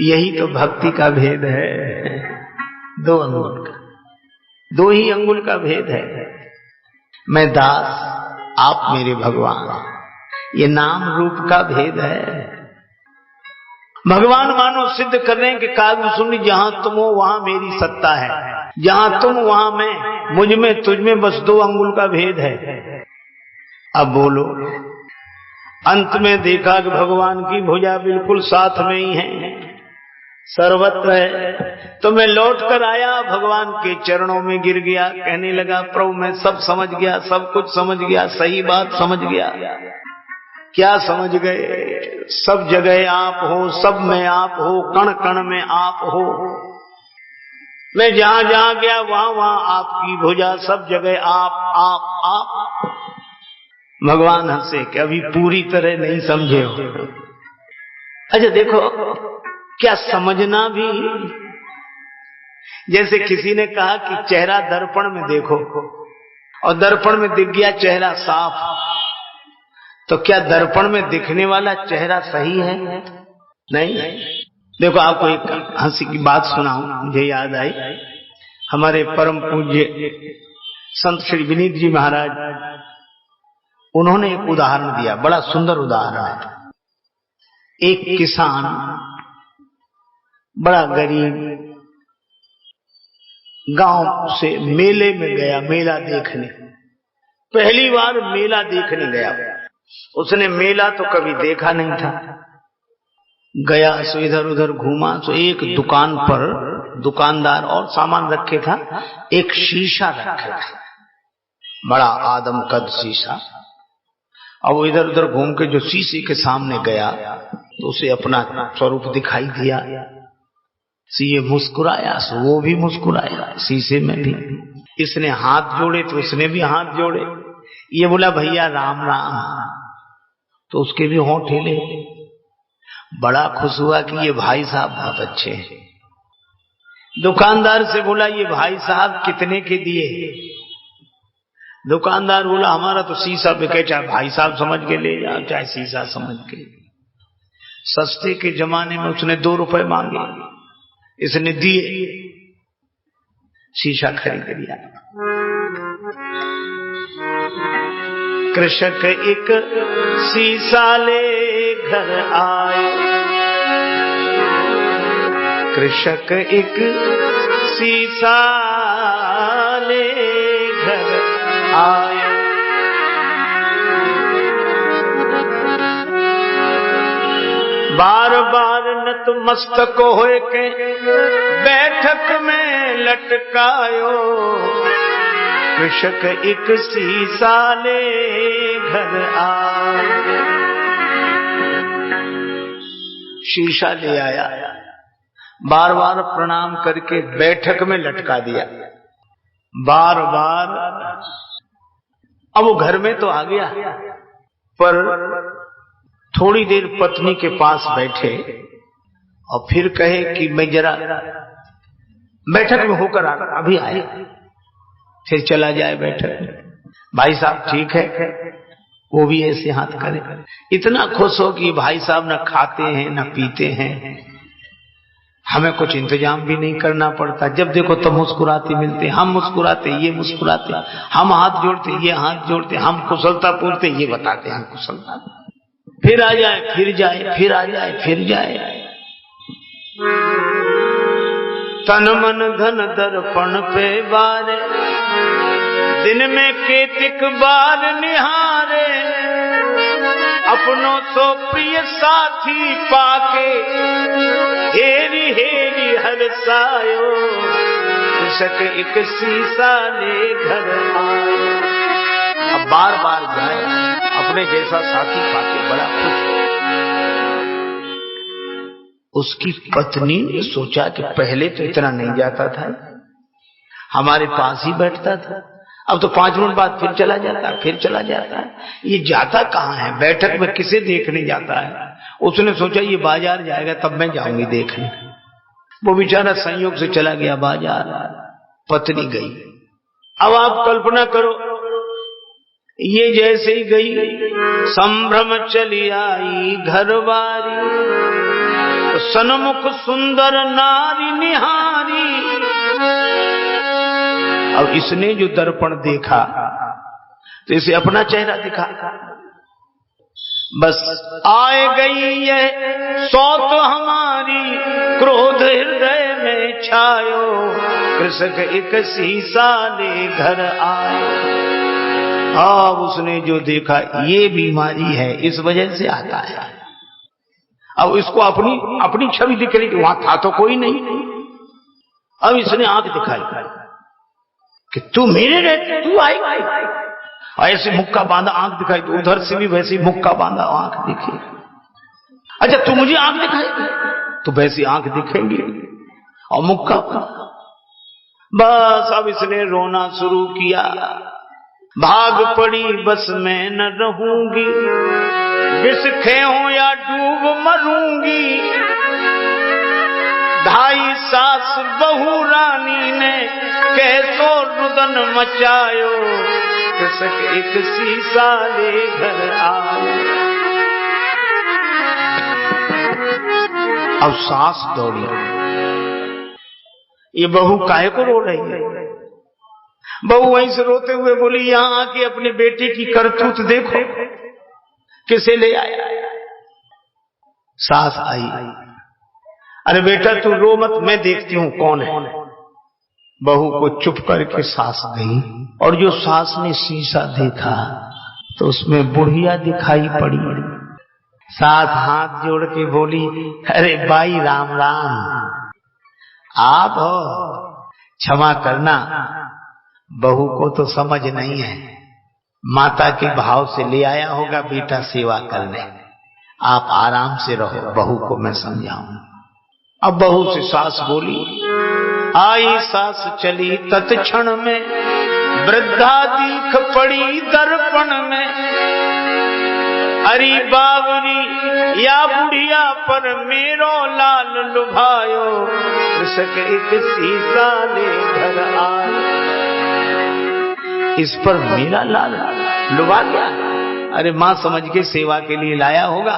यही तो भक्ति का भेद है, 2 अंगुल का, 2 ही अंगुल का भेद है। मैं दास, आप मेरे भगवान, ये नाम रूप का भेद है। भगवान मानो सिद्ध कर रहे हैं कि कागभूषुंड जहां तुम हो वहां मेरी सत्ता है, जहां तुम वहां मैं, मुझ में तुझ में बस 2 अंगुल का भेद है। अब बोलो, अंत में देखा कि भगवान की भुजा बिल्कुल साथ में ही है, सर्वत्र है। तो मैं लौट कर आया, भगवान के चरणों में गिर गया, कहने लगा प्रभु मैं सब समझ गया, सब कुछ समझ गया, सही बात समझ गया। क्या समझ गए? सब जगह आप हो, सब में आप हो, कण कण में आप हो। मैं जहां जहां गया वहां वहां आपकी भुजा, सब जगह आप। भगवान हंसे कि अभी पूरी तरह नहीं समझे हो। अच्छा देखो, क्या समझना भी, जैसे किसी ने कहा कि चेहरा दर्पण में देखो, और दर्पण में दिख गया चेहरा साफ, तो क्या दर्पण में दिखने वाला चेहरा सही है? नहीं। देखो आपको एक हंसी की बात सुनाऊं, मुझे याद आई। हमारे परम पूज्य संत श्री विनीत जी महाराज, उन्होंने एक उदाहरण दिया, बड़ा सुंदर उदाहरण है। एक किसान बड़ा गरीब गांव से मेले में गया, मेला देखने, पहली बार मेला देखने गया। उसने मेला तो कभी देखा नहीं था। गया सो इधर उधर घूमा, तो एक दुकान पर दुकानदार और सामान रखे था, एक शीशा रखा था, बड़ा आदम कद शीशा। अब वो इधर उधर घूम के जो शीशे के सामने गया तो उसे अपना स्वरूप दिखाई दिया। ये मुस्कुराया, सो वो भी मुस्कुराया शीशे में भी। इसने हाथ जोड़े तो उसने भी हाथ जोड़े। ये बोला भैया राम राम, तो उसके भी होंठ हिले। बड़ा खुश हुआ कि ये भाई साहब बहुत अच्छे हैं। दुकानदार से बोला ये भाई साहब कितने के दिए? दुकानदार बोला हमारा तो शीशा बिके, चाहे भाई साहब समझ के ले जाओ चाहे शीशा समझ के। सस्ते के जमाने में उसने 2 रुपए मांगे, इसने दिए, शीशा खरीद लिया। कृषक एक शीशा ले घर आए, कृषक एक शीशा ले घर आए। बार बार नतमस्तक होए के बैठक में लटकायो, कृषक एक शीशा ले घर आए। शीशा ले आया, बार बार प्रणाम करके बैठक में लटका दिया, बार बार। अब वो घर में तो आ गया, पर थोड़ी देर पत्नी के पास बैठे और फिर कहे कि मैं जरा बैठक में होकर अभी आए, फिर चला जाए बैठक में। भाई साहब ठीक है, वो भी ऐसे हाथ करे, इतना खुश हो कि भाई साहब न खाते हैं न पीते हैं, हमें कुछ इंतजाम भी नहीं करना पड़ता। जब देखो तो मुस्कुराते मिलते, हम मुस्कुराते ये मुस्कुराते, हम हाथ जोड़ते ये हाथ जोड़ते, हम कुशलता पूछते ये बताते हम कुशलता। फिर आ जाए फिर जाए, फिर आ जाए फिर जाए। तन मन धन दर्पण पे बारे, दिन में केतिक बार निहारे। अपनों सो प्रिय साथी पाके हेरी हेरी हरसायो, कृषक एक सीसा ले घर आयो। अब बार बार जाए, अपने जैसा साथी पाके बड़ा खुश। उसकी पत्नी ने सोचा कि पहले तो इतना नहीं जाता था, हमारे पास ही बैठता था, अब तो 5 मिनट बाद फिर चला जाता है, फिर चला जाता है। ये जाता कहाँ है, बैठक में किसे देखने जाता है। उसने सोचा ये बाजार जाएगा तब मैं जाऊंगी देखने। वो बेचारा संयोग से चला गया बाजार, पत्नी गई। अब आप कल्पना करो, ये जैसे ही गई संभ्रम चली आई घरवारी, तो सन्मुख सुंदर नारी निहारी। अब इसने जो दर्पण देखा तो इसे अपना चेहरा दिखा। बस आए गई यह सौत हमारी, क्रोध हृदय में छायो, कृषक एक सीसा ले घर आयो। अब उसने जो देखा ये बीमारी है, इस वजह से आता है। अब इसको अपनी छवि दिख रही कि वहां था तो कोई नहीं। अब इसने आंख दिखाई कि तू मेरे रहते, तू आई। ऐसे मुक्का बांधा आंख दिखाई, तो उधर से भी वैसे मुक्का बांधा आंख दिखी। अच्छा तू मुझे आंख दिखाई, तो वैसी आंख दिखेंगी और मुक्का। बस अब इसने रोना शुरू किया, भाग पड़ी बस मैं न रहूंगी, विष खेऊं या डूब मरूंगी। ढाई सास बहू रानी ने कैसो रुदन मचायो, कृषक एक सीसा ले घर आयो। अब सास दौड़ी, ये बहू काहे को रो रही है। बहू वहीं से रोते हुए बोली, यहां आके अपने बेटे की करतूत देखो, किसे ले आया। सास आई, अरे बेटा तू रो मत, मैं देखती हूं कौन है। बहू को चुप करके सास गई, और जो सास ने शीशा देखा तो उसमें बुढ़िया दिखाई पड़ी। सास हाथ जोड़ के बोली, अरे भाई राम राम, आप हो, क्षमा करना, बहू को तो समझ नहीं है, माता के भाव से ले आया होगा बेटा सेवा करने, आप आराम से रहो, बहू को मैं समझाऊं। अब बहू से सास बोली, आई सास चली तत्क्षण में, वृद्धा दीख पड़ी दर्पण में। अरे बावरी या बुढ़िया पर मेरो लाल लुभायो, कृषक एक सीसा ले घर आयो। इस पर मेरा लाल लुभा गया, अरे मां समझ के सेवा के लिए लाया होगा।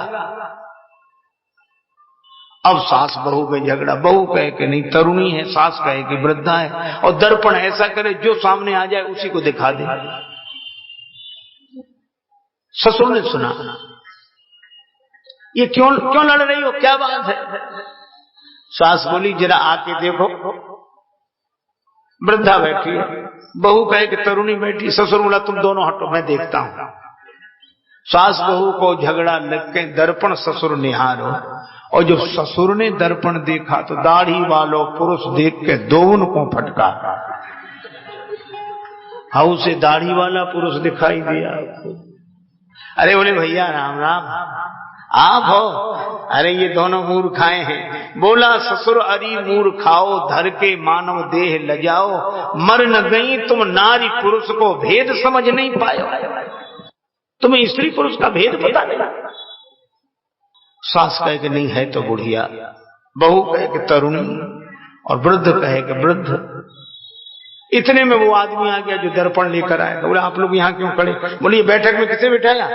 अब सास बहू में झगड़ा, बहू कहे कि नहीं तरुणी है, सास कहे कि वृद्धा है, और दर्पण ऐसा करे जो सामने आ जाए उसी को दिखा दे। ससुर ने सुना, ये क्यों लड़ रही हो, क्या बात है। सास बोली, जरा आके देखो, वृद्धा बैठी है, बहू कहे कि तरुणी बैठी। ससुर बोला, तुम दोनों हटो, मैं देखता हूं। सास बहू को झगड़ा लग के दर्पण ससुर निहारो, और जब ससुर ने दर्पण देखा तो दाढ़ी वालों पुरुष देख के दोवन को फटका। हाउ से दाढ़ी वाला पुरुष दिखाई दिया। अरे बोले, भैया राम राम, आप हो। अरे ये दोनों मूर्खाएं हैं। बोला, ससुर अरी मूर्खाओ, धर के मानव देह लजाओ, मर न गई तुम नारी पुरुष को भेद समझ नहीं पायो। तुम्हें स्त्री पुरुष का भेद पता नहीं। सास कहे कि नहीं है तो बुढ़िया, बहू कहे कि तरुणी, और वृद्ध कहे कि वृद्ध। इतने में वो आदमी आ गया जो दर्पण लेकर आया। बोला, आप लोग यहाँ क्यों खड़े। बोलिए, बैठक में किसे बिठाया।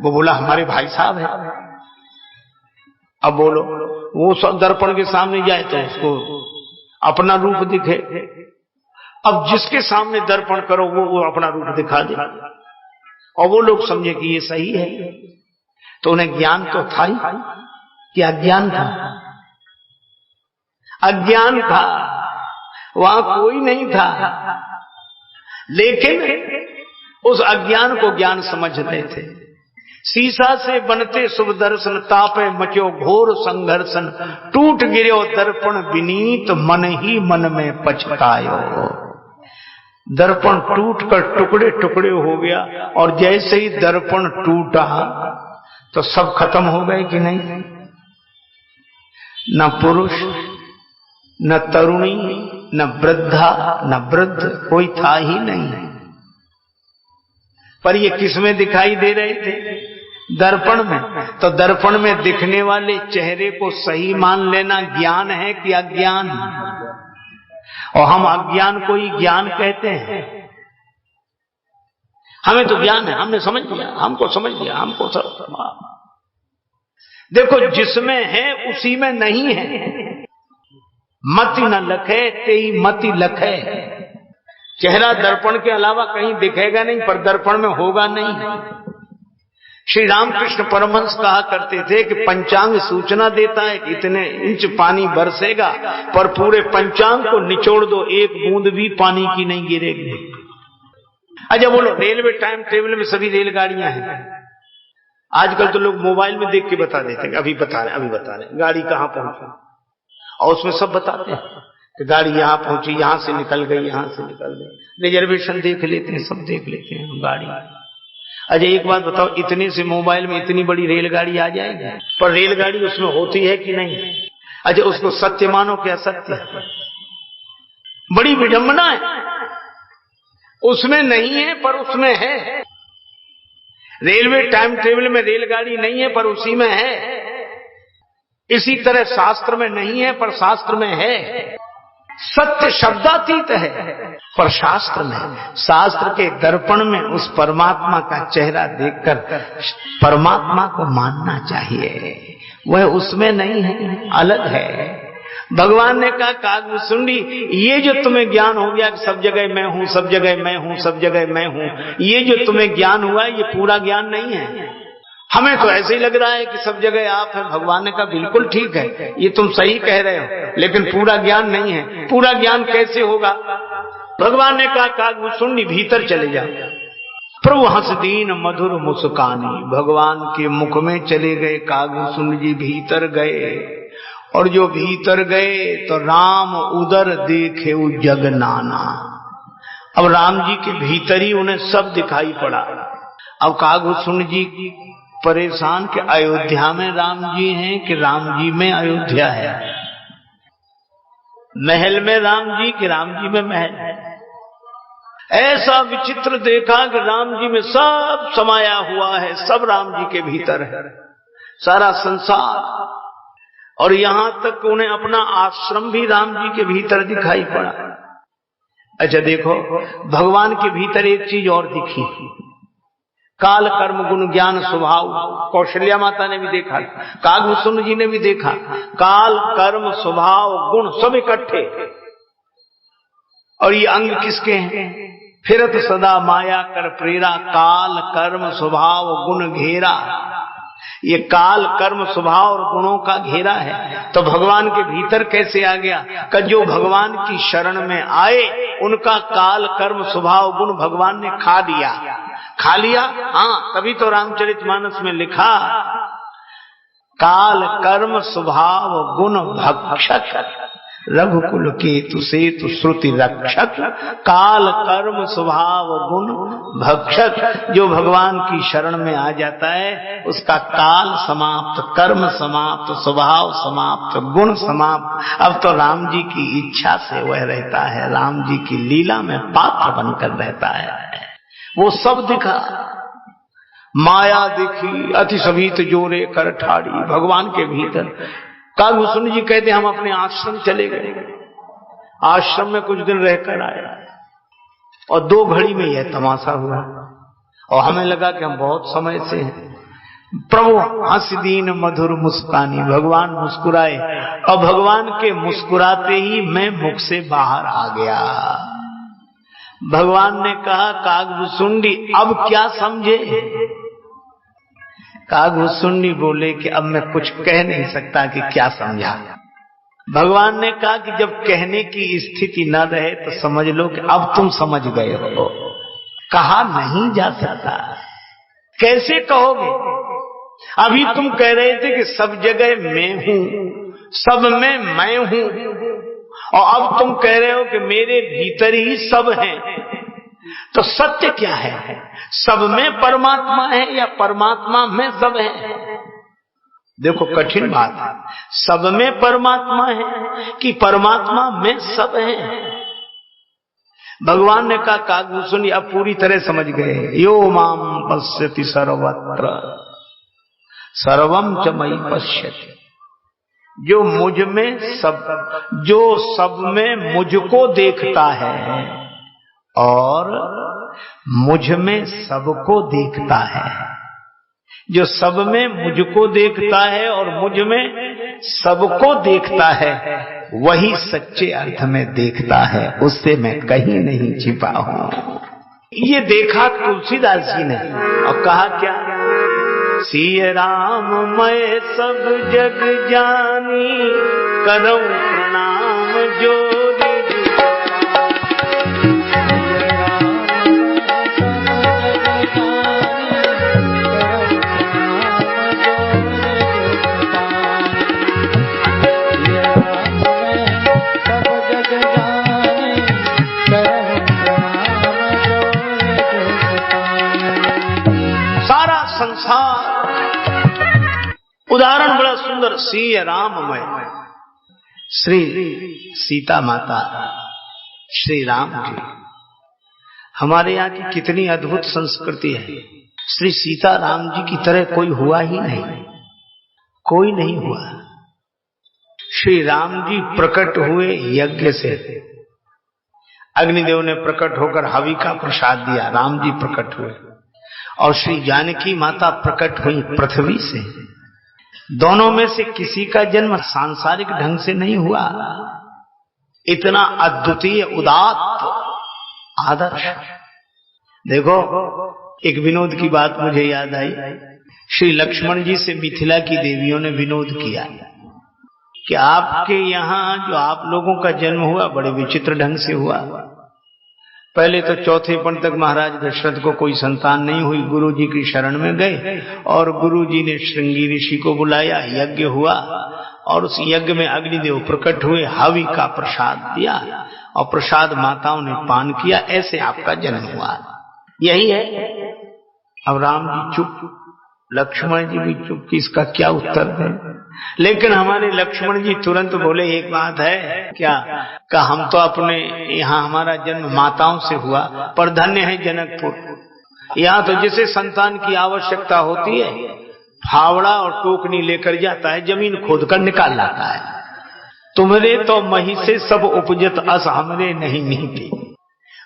वो बोला, हमारे भाई साहब है। अब बोलो, वो सब दर्पण के सामने जाए तो उसको अपना रूप दिखे। अब जिसके सामने दर्पण करो वो अपना रूप दिखा दे, और वो लोग समझे कि ये सही है। तो उन्हें ज्ञान तो था ही कि अज्ञान था। अज्ञान था, वहां कोई नहीं था, लेकिन उस अज्ञान को ज्ञान समझ रहे थे शीशा से बनते शुभ दर्शन, तापे मचो घोर संघर्षण, टूट गिरो दर्पण विनीत, मन ही मन में पछतायो। दर्पण टूट कर टुकड़े टुकड़े हो गया, और जैसे ही दर्पण टूटा तो सब खत्म हो गए कि नहीं? न पुरुष, न तरुणी, न वृद्धा, न वृद्ध, कोई था ही नहीं। पर ये किसमें दिखाई दे रहे थे? दर्पण में। तो दर्पण में दिखने वाले चेहरे को सही मान लेना ज्ञान है कि अज्ञान? और हम अज्ञान को ही ज्ञान कहते हैं। हमें तो ज्ञान है, हमने समझ लिया, हमको समझ लिया, हमको सब। देखो, जिसमें है उसी में नहीं है। मति न लखे तेई मति लखे। चेहरा दर्पण के अलावा कहीं दिखेगा नहीं, पर दर्पण में होगा नहीं। श्री रामकृष्ण परमहंस कहा करते थे कि पंचांग सूचना देता है कि इतने इंच पानी बरसेगा, पर पूरे पंचांग को निचोड़ दो, एक बूंद भी पानी की नहीं गिरेगी। अच्छा बोलो, रेलवे टाइम टेबल में सभी रेलगाड़ियां हैं। आजकल तो लोग मोबाइल में देख के बता देते हैं, अभी बता रहे गाड़ी कहां पहुंची, और उसमें सब बताते हैं कि गाड़ी यहां पहुंची, यहां से निकल गई, यहां से निकल गई। रिजर्वेशन देख लेते हैं, सब देख लेते हैं गाड़ी। अच्छा एक बात बताओ, इतने से मोबाइल में इतनी बड़ी रेलगाड़ी आ जाएगी, पर रेलगाड़ी उसमें होती है कि नहीं? अच्छा उसको सत्य मानो कि असत्य? बड़ी विडंबना है। उसमें नहीं है पर उसमें है। रेलवे टाइम टेबल में रेलगाड़ी नहीं है पर उसी में है। इसी तरह शास्त्र में नहीं है पर शास्त्र में है। सत्य शब्दातीत है पर शास्त्र में, शास्त्र के दर्पण में उस परमात्मा का चेहरा देखकर परमात्मा को मानना चाहिए। वह उसमें नहीं है, अलग है। भगवान ने कहा कागभूषुंडी, ये जो तुम्हें ज्ञान हो गया कि सब जगह मैं हूं, सब जगह मैं हूं, सब जगह मैं हूं, ये जो तुम्हें ज्ञान हुआ ये पूरा ज्ञान नहीं है। हमें तो ऐसे ही लग रहा है कि सब जगह आप हैं। भगवान ने कहा बिल्कुल ठीक है, ये तुम सही कह रहे हो, लेकिन पूरा ज्ञान नहीं है। पूरा ज्ञान कैसे होगा? भगवान ने कहा कागभूषुंडी भीतर चले जाओ। प्रभु हंस दीन मधुर मुस्कानी, भगवान के मुख में चले गए। कागभूषुंडी जी भीतर गए, और जो भीतर गए तो राम उदर देखे जग नाना। अब राम जी के भीतर ही उन्हें सब दिखाई पड़ा। अब कागभूषुंडी जी परेशान कि अयोध्या में राम जी हैं कि राम जी में अयोध्या है, महल में राम जी कि राम जी में महल है। ऐसा विचित्र देखा कि राम जी में सब समाया हुआ है, सब राम जी के भीतर है, सारा संसार। और यहां तक उन्हें अपना आश्रम भी राम जी के भीतर दिखाई पड़ा। अच्छा देखो, भगवान के भीतर एक चीज और दिखी, काल कर्म गुण ज्ञान स्वभाव। कौशल्या माता ने भी देखा, कागभूषुंडी जी ने भी देखा, काल कर्म स्वभाव गुण सब इकट्ठे। और ये अंग किसके हैं? फिरत सदा माया कर प्रेरा, काल कर्म स्वभाव गुण घेरा। ये काल कर्म स्वभाव और गुणों का घेरा है। तो भगवान के भीतर कैसे आ गया? कि जो भगवान की शरण में आए उनका काल कर्म स्वभाव गुण भगवान ने खा लिया। खा लिया, हाँ, तभी तो रामचरितमानस में लिखा काल कर्म स्वभाव गुण भक्षक, रघुकुल केतु सेतु श्रुति रक्षक, काल कर्म स्वभाव गुण भक्षक। जो भगवान की शरण में आ जाता है उसका काल समाप्त, कर्म समाप्त, स्वभाव समाप्त, गुण समाप्त। अब तो राम जी की इच्छा से वह रहता है, राम जी की लीला में पात्र बनकर रहता है। वो सब दिखा, माया दिखी, अति सभीत जोरे कर ठाड़ी, भगवान के भीतर। कागभूषुंडी जी कहते हम अपने आश्रम चले गए, आश्रम में कुछ दिन रहकर आए, और 2 घड़ी में यह तमाशा हुआ, और हमें लगा कि हम बहुत समय से हैं। प्रभु हंस दीन मधुर मुस्कानी, भगवान मुस्कुराए, और भगवान के मुस्कुराते ही मैं मुख से बाहर आ गया। भगवान ने कहा कागभूषुंडी अब क्या समझे? कागभूषुंडी बोले कि अब मैं कुछ कह नहीं सकता कि क्या समझा। भगवान ने कहा कि जब कहने की स्थिति न रहे तो समझ लो कि अब तुम समझ गए हो। कहा नहीं जा सकता, कैसे कहोगे? अभी तुम कह रहे थे कि सब जगह मैं हूं, सब में मैं हूं, और अब तुम कह रहे हो कि मेरे भीतर ही सब है। तो सत्य क्या है? सब में परमात्मा है या परमात्मा में सब है? देखो कठिन बात है। सब में परमात्मा है कि परमात्मा में सब है? भगवान ने कहा काकभूषण अब पूरी तरह समझ गए। यो माम पश्यति सर्वत्र सर्वम च मयि पश्यति। जो मुझ में सब, जो सब में मुझको देखता है और मुझ में सबको देखता है, जो सब में मुझको देखता है और मुझ में सबको देखता है, वही सच्चे अर्थ में देखता है, उससे मैं कहीं नहीं छिपा हूं। ये देखा तुलसीदास जी ने और कहा क्या? सिय राम मैं सब जग जानी, करऊं प्रणाम जोरी संसार। उदाहरण बड़ा सुंदर। सिय राममय, श्री सीता माता, श्री राम जी। हमारे यहाँ की कितनी अद्भुत संस्कृति है। श्री सीता राम जी की तरह कोई हुआ ही नहीं, कोई नहीं हुआ। श्री राम जी प्रकट हुए यज्ञ से, अग्निदेव ने प्रकट होकर हवि का प्रसाद दिया, राम जी प्रकट हुए। और श्री जानकी माता प्रकट हुई पृथ्वी से। दोनों में से किसी का जन्म सांसारिक ढंग से नहीं हुआ। इतना अद्वितीय उदात्त आदर्श। देखो एक विनोद की बात मुझे याद आई। श्री लक्ष्मण जी से मिथिला की देवियों ने विनोद किया कि आपके यहाँ जो आप लोगों का जन्म हुआ बड़े विचित्र ढंग से हुआ। पहले तो चौथे पण तक महाराज दशरथ को कोई संतान नहीं हुई। गुरुजी की शरण में गए और गुरुजी ने श्रृंगी ऋषि को बुलाया, यज्ञ हुआ और उस यज्ञ में अग्निदेव प्रकट हुए, हवि का प्रसाद दिया और प्रसाद माताओं ने पान किया। ऐसे आपका जन्म हुआ। यही है। अब राम जी चुप, लक्ष्मण जी भी चुप कि इसका क्या उत्तर दें। लेकिन हमारे लक्ष्मण जी तुरंत बोले एक बात है क्या? का हम तो अपने यहाँ हमारा जन्म माताओं से हुआ, पर धन्य है जनकपुर। यहाँ तो जिसे संतान की आवश्यकता होती है फावड़ा और टोकनी लेकर जाता है, जमीन खोद कर निकाल लाता है। तुम्हारे तो मही से सब उपजत अस हमरे नहीं नीति।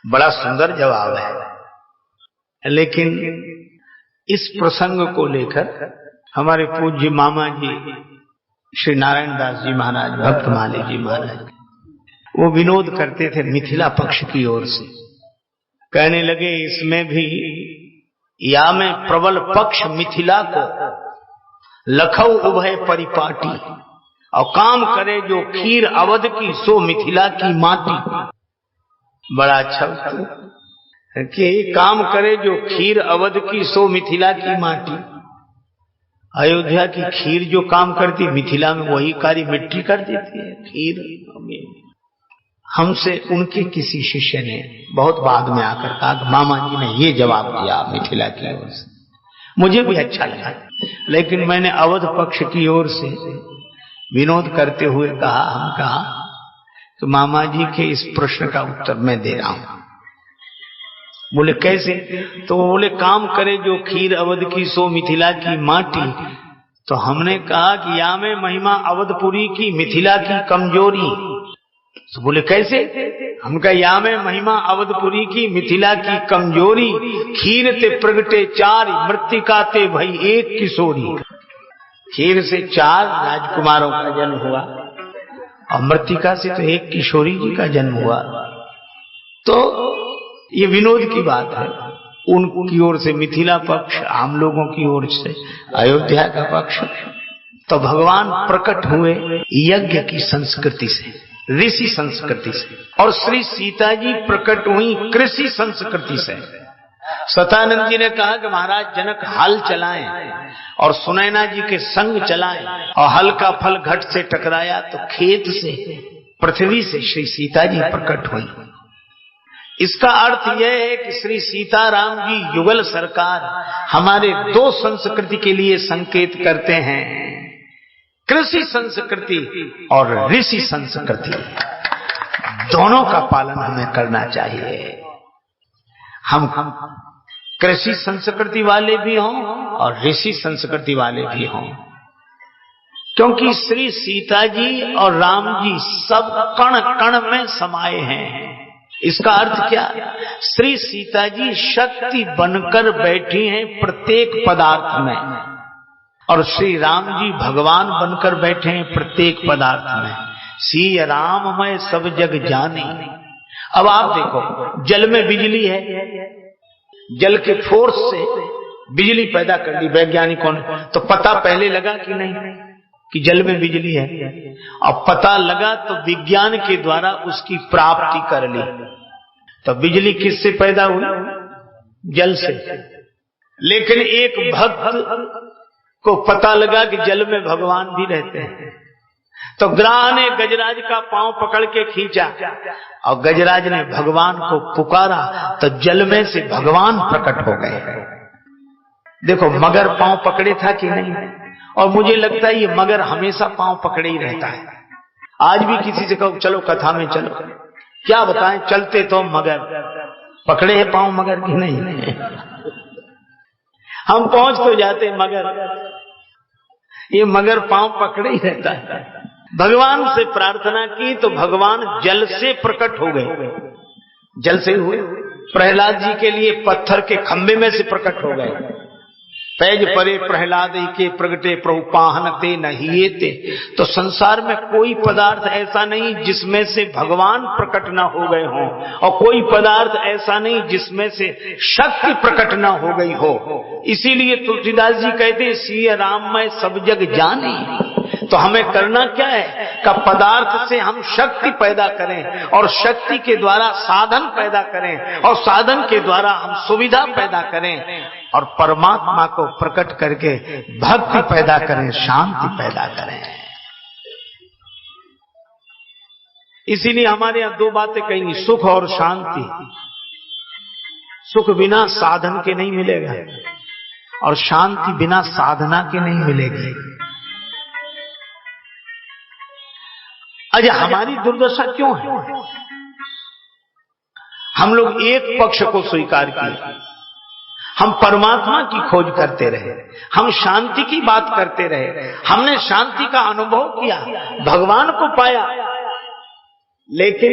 बड़ा सुंदर जवाब है। लेकिन इस प्रसंग को लेकर हमारे पूज्य मामा जी श्री नारायण दास जी महाराज, भक्तमाली जी महाराज, वो विनोद करते थे मिथिला पक्ष की ओर से। कहने लगे इसमें भी या में प्रबल पक्ष मिथिला को लखऊ उभय परिपाटी, और काम करे जो खीर अवध की सो मिथिला की माटी। बड़ा अच्छा कि काम करे जो खीर अवध की सो मिथिला की माटी। अयोध्या की खीर जो काम करती, मिथिला में वही कार्य मिट्टी कर देती है खीर। हमसे उनके किसी शिष्य ने बहुत बाद में आकर कहा मामा जी ने ये जवाब दिया मिथिला की ओर से। मुझे भी अच्छा लगा, लेकिन मैंने अवध पक्ष की ओर से विनोद करते हुए कहा, हम कहा तो मामा जी के इस प्रश्न का उत्तर मैं दे रहा हूं। बोले कैसे? तो बोले काम करे जो खीर अवध की सो मिथिला की माटी। तो हमने कहा कि या में महिमा अवधपुरी की मिथिला की कमजोरी। तो बोले कैसे? हम कहा या में महिमा अवधपुरी की मिथिला की कमजोरी। खीर ते प्रगटे चार मृतिका ते भई एक किशोरी। खीर से 4 राजकुमारों का जन्म हुआ और मृतिका से तो एक किशोरी जी का जन्म हुआ। तो ये विनोद की बात है। उनकी ओर से मिथिला पक्ष, हम लोगों की ओर से अयोध्या का पक्ष। तो भगवान प्रकट हुए यज्ञ की संस्कृति से, ऋषि संस्कृति से, और श्री सीता जी प्रकट हुई कृषि संस्कृति से। सतानंद जी ने कहा कि महाराज जनक हल चलाएं और सुनैना जी के संग चलाएं, और हल का फल घट से टकराया तो खेत से, पृथ्वी से श्री सीता जी प्रकट हुई। इसका अर्थ यह है कि श्री सीताराम जी युगल सरकार हमारे दो संस्कृति के लिए संकेत करते हैं, कृषि संस्कृति और ऋषि संस्कृति, दोनों का पालन हमें करना चाहिए। हम कृषि संस्कृति वाले भी हों और ऋषि संस्कृति वाले भी हों, क्योंकि श्री सीता जी और राम जी सब कण कण में समाये हैं। इसका अर्थ क्या? श्री सीता जी शक्ति बनकर बैठी हैं प्रत्येक पदार्थ में, और श्री राम जी भगवान बनकर बैठे हैं प्रत्येक पदार्थ में। सी राममय सब जग जाने। अब आप देखो, जल में बिजली है, जल के फोर्स से बिजली पैदा कर दी वैज्ञानिकों ने, तो पता पहले लगा कि नहीं कि जल में बिजली है, और पता लगा तो विज्ञान के द्वारा उसकी प्राप्ति कर ली। तो बिजली किससे पैदा हुई? जल से। लेकिन एक भक्त को पता लगा कि जल में भगवान भी रहते हैं, तो ग्राह ने गजराज का पांव पकड़ के खींचा और गजराज ने भगवान को पुकारा, तो जल में से भगवान प्रकट हो गए। देखो, मगर पांव पकड़े था कि नहीं? और मुझे लगता है ये मगर हमेशा पांव पकड़े ही रहता है। आज भी किसी से कहो चलो कथा में चलो, क्या बताएं, चलते तो मगर पकड़े हैं पांव मगर की नहीं। हम पहुंच तो जाते मगर ये मगर पांव पकड़े ही रहता है। भगवान से प्रार्थना की तो भगवान जल से प्रकट हो गए, जल से हुए। प्रहलाद जी के लिए पत्थर के खंबे में से प्रकट हो गए। पैज परे प्रहलाद के प्रगटे प्रभु पाहनते नहिएते। तो संसार में कोई पदार्थ ऐसा नहीं जिसमें से भगवान प्रकट न हो गए हों, और कोई पदार्थ ऐसा नहीं जिसमें से शक्ति प्रकट न हो गई हो। इसीलिए तुलसीदास जी कहते हैं सिय राममय सब जग जाने। तो हमें करना क्या है कि पदार्थ से हम शक्ति पैदा करें, और शक्ति के द्वारा साधन पैदा करें, और साधन के द्वारा हम सुविधा पैदा करें, और परमात्मा को प्रकट करके भक्ति पैदा करें, शांति पैदा करें। इसीलिए हमारे यहां दो बातें कहेंगी, सुख और शांति। सुख बिना साधन के नहीं मिलेगा, और शांति बिना साधना के नहीं मिलेगी। अच्छा, हमारी दुर्दशा क्यों है? हम लोग एक पक्ष को स्वीकार किए, हम परमात्मा की खोज करते रहे, हम शांति की बात करते रहे, हमने शांति का अनुभव किया, भगवान को पाया, लेकिन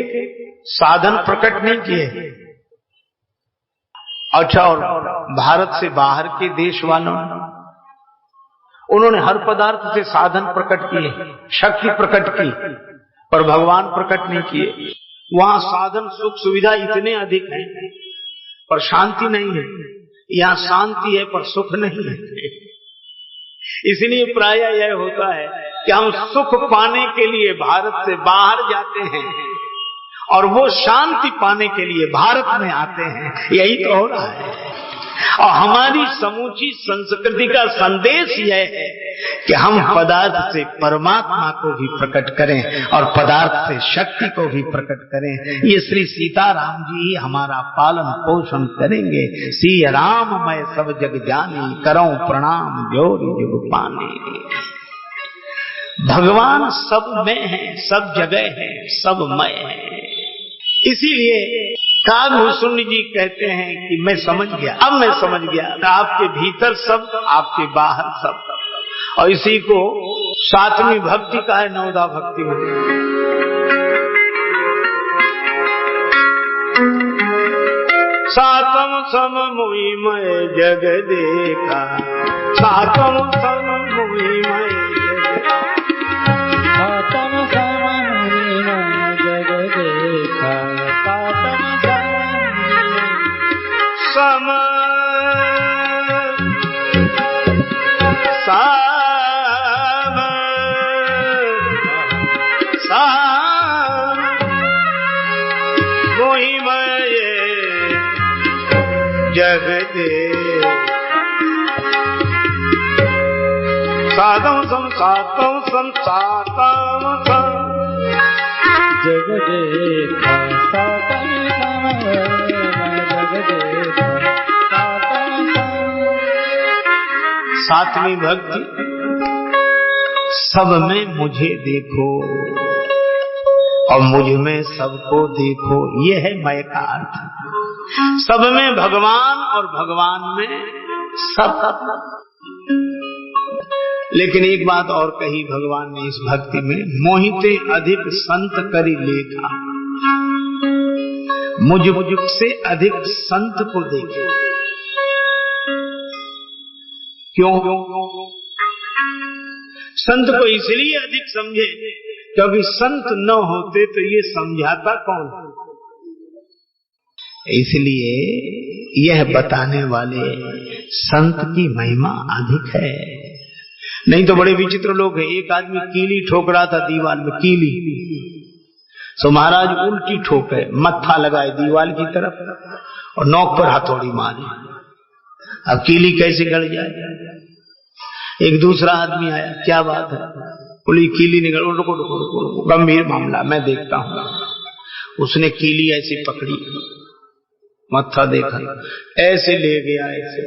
साधन प्रकट नहीं किए। अच्छा, और भारत से बाहर के देश वालों उन्होंने हर पदार्थ से साधन प्रकट किए, शक्ति प्रकट की, पर भगवान प्रकट नहीं किए। वहां साधन सुख सुविधा इतने अधिक हैं पर शांति नहीं है, यहाँ शांति है पर सुख नहीं है। इसलिए प्राय यह होता है कि हम सुख पाने के लिए भारत से बाहर जाते हैं और वो शांति पाने के लिए भारत में आते हैं। यही तो हो रहा है। और हमारी समूची संस्कृति का संदेश यह है कि हम पदार्थ से परमात्मा को भी प्रकट करें और पदार्थ से शक्ति को भी प्रकट करें। ये श्री सीताराम जी ही हमारा पालन पोषण करेंगे। सी राम मैं सब जग जानी, करूं प्रणाम जोर जुग पाने। भगवान सब में है, सब जगह है, सब मय है। इसीलिए कागभूषण जी कहते हैं कि मैं समझ गया, अब मैं समझ गया, आपके भीतर सब, आपके बाहर सब। और इसी को सातवीं भक्ति का है, नवदा भक्ति में। सातम सम मुई मैं जग देखा, सातम सम मुई मैं सातम सम मुई मैं जग देखा, सातम सम साम साम मोहि मैं जग दे साधम संसातम संसातम जग देखा सातम जग देखा सातवीं भक्ति सब में मुझे देखो और मुझ में सबको देखो, ये है मय का अर्थ। सब में भगवान और भगवान में सब। लेकिन एक बात और कही भगवान ने इस भक्ति में, मोहिते अधिक संत करी लेखा, मुझ से अधिक संत को देखे। क्यों? संत को इसलिए अधिक समझे क्योंकि संत न होते तो ये समझाता कौन? इसलिए यह बताने वाले संत की महिमा अधिक है। नहीं तो बड़े विचित्र लोग हैं। एक आदमी कीली ठोक रहा था दीवार में, कीली, तो महाराज उल्टी ठोके, मत्था लगाए दीवार की तरफ और नोक पर हथौड़ी मारे। अब कीली कैसे गड़ जाए? एक दूसरा आदमी आया, क्या बात है? बोली कीली निकल। रुको रुको रुको, गंभीर मामला, मैं देखता हूं। उसने कीली ऐसी पकड़ी, मत्था देखा, ऐसे ले गया ऐसे,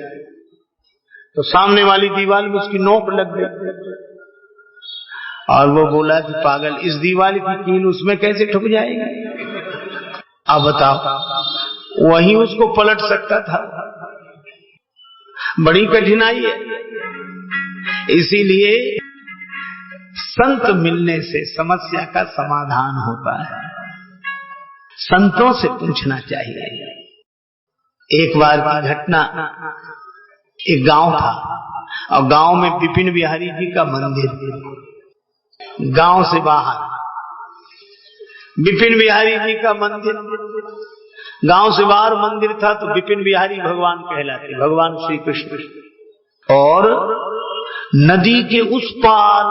तो सामने वाली दीवार में उसकी नोक लग गई। और वो बोला कि पागल, इस दीवार की कील उसमें कैसे ठुक जाएगी? अब बताओ, वही उसको पलट सकता था। बड़ी कठिनाई है। इसीलिए संत मिलने से समस्या का समाधान होता है। संतों से पूछना चाहिए। एक बार की घटना, एक गांव था और गांव में विपिन बिहारी जी का मंदिर। गांव से बाहर विपिन बिहारी जी का मंदिर, गांव से बाहर मंदिर था तो विपिन बिहारी भगवान कहलाते, भगवान श्री कृष्ण। और नदी के उस पार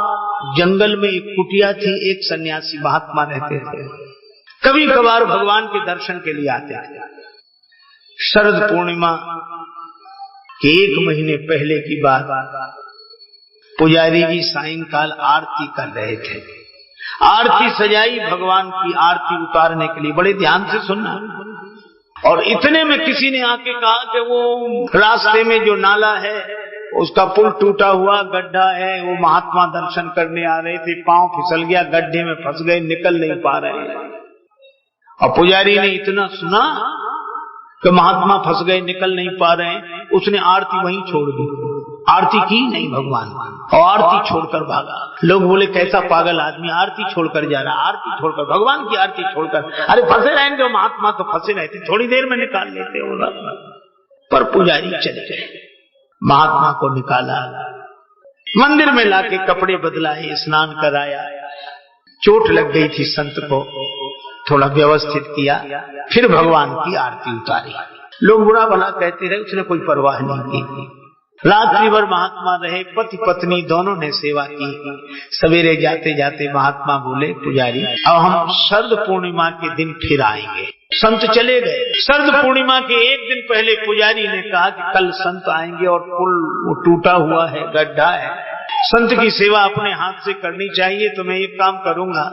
जंगल में एक कुटिया थी, एक सन्यासी महात्मा रहते थे। कभी कभार भगवान के दर्शन के लिए आते थे। शरद पूर्णिमा के 1 महीने पहले की बात, पुजारी जी सायंकाल आरती कर रहे थे। आरती सजाई, भगवान की आरती उतारने के लिए। बड़े ध्यान से सुनना। और इतने में किसी ने आके कहा कि वो रास्ते में जो नाला है उसका पुल टूटा हुआ, गड्ढा है, वो महात्मा दर्शन करने आ रहे थे, पांव फिसल गया, गड्ढे में फंस गए, निकल नहीं पा रहे। और पुजारी ने इतना सुना कि महात्मा फंस गए, निकल नहीं पा रहे, उसने आरती वहीं छोड़ दी। आरती की नहीं भगवान, और आरती छोड़कर भागा। लोग बोले कैसा पागल आदमी, आरती छोड़कर जा रहा, आरती छोड़कर, भगवान की आरती छोड़कर। अरे फंसे रहेंगे महात्मा, तो फंसे रहते, थोड़ी देर में निकाल लेते हो। पर पुजारी चले गए, महात्मा को निकाला, मंदिर में लाके कपड़े बदलाए, स्नान कराया। चोट लग गई थी संत को, थोड़ा व्यवस्थित किया, फिर भगवान की आरती उतारी। लोग बुरा भला कहते रहे, उसने कोई परवाह नहीं की। रात्रि भर महात्मा रहे, पति पत्नी दोनों ने सेवा की। सवेरे जाते जाते महात्मा बोले, पुजारी अब हम शरद पूर्णिमा के दिन फिर आएंगे। संत चले गए। शरद पूर्णिमा के 1 दिन पहले पुजारी ने कहा कि कल संत आएंगे और पुल टूटा हुआ है, गड्ढा है, संत की सेवा अपने हाथ से करनी चाहिए। तो मैं एक काम करूंगा,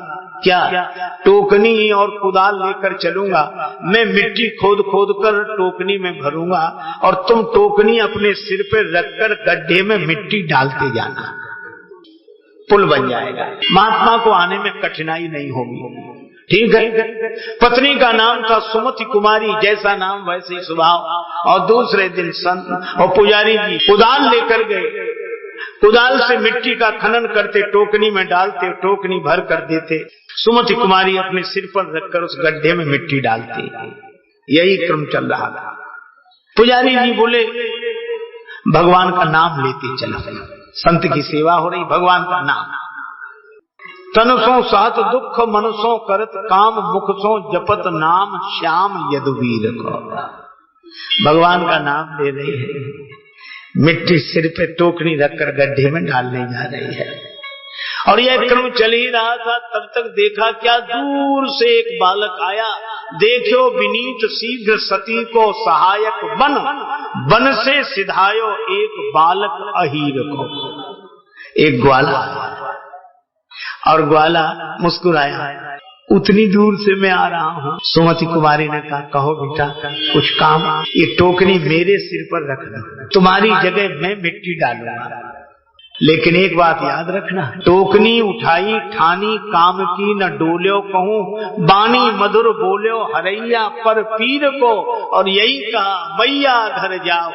क्या टोकनी और कुदाल लेकर चलूंगा, मैं मिट्टी खोद खोद कर टोकनी में भरूंगा और तुम टोकनी अपने सिर पे रखकर गड्ढे में मिट्टी डालते जाना, पुल बन जाएगा। महात्मा को आने में कठिनाई नहीं होगी। ठीक है। पत्नी का नाम था सुमति कुमारी, जैसा नाम वैसे ही स्वभाव। और दूसरे दिन संत और पुजारी जी कुदाल लेकर गए, कुदाल से मिट्टी का खनन करते, टोकनी में डालते, टोकनी भर कर देते। सुमति कुमारी अपने सिर पर रखकर उस गड्ढे में मिट्टी डालती। यही क्रम चल रहा था। पुजारी जी बोले, भगवान का नाम लेते चलो, संत की सेवा हो रही, भगवान का नाम। तनसों सात दुख मनसों करत काम, मुखसों जपत नाम श्याम यदुवीर को। भगवान का नाम ले रही है, मिट्टी सिर पे टोकनी रखकर गड्ढे में डालने जा रही है। और यह क्रम चल ही रहा था। तब तक देखा क्या, दूर से एक बालक आया, देखो विनीत शीघ्र सती को सहायक बन, बन से सिधायो एक बालक अहीर को। एक ग्वाला आया और ग्वाला मुस्कुराया, उतनी दूर से मैं आ रहा हूँ। सुमति कुमारी ने कहा, कहो बेटा कुछ काम। ये टोकरी मेरे सिर पर रख दो, तुम्हारी जगह मैं मिट्टी डालूंगा, लेकिन एक बात याद रखना, टोकनी उठाई ठानी काम की न डोल्यो कहूँ, बानी मधुर बोल्यो हरैया पर पीर को, और यही कहा मैया घर जाओ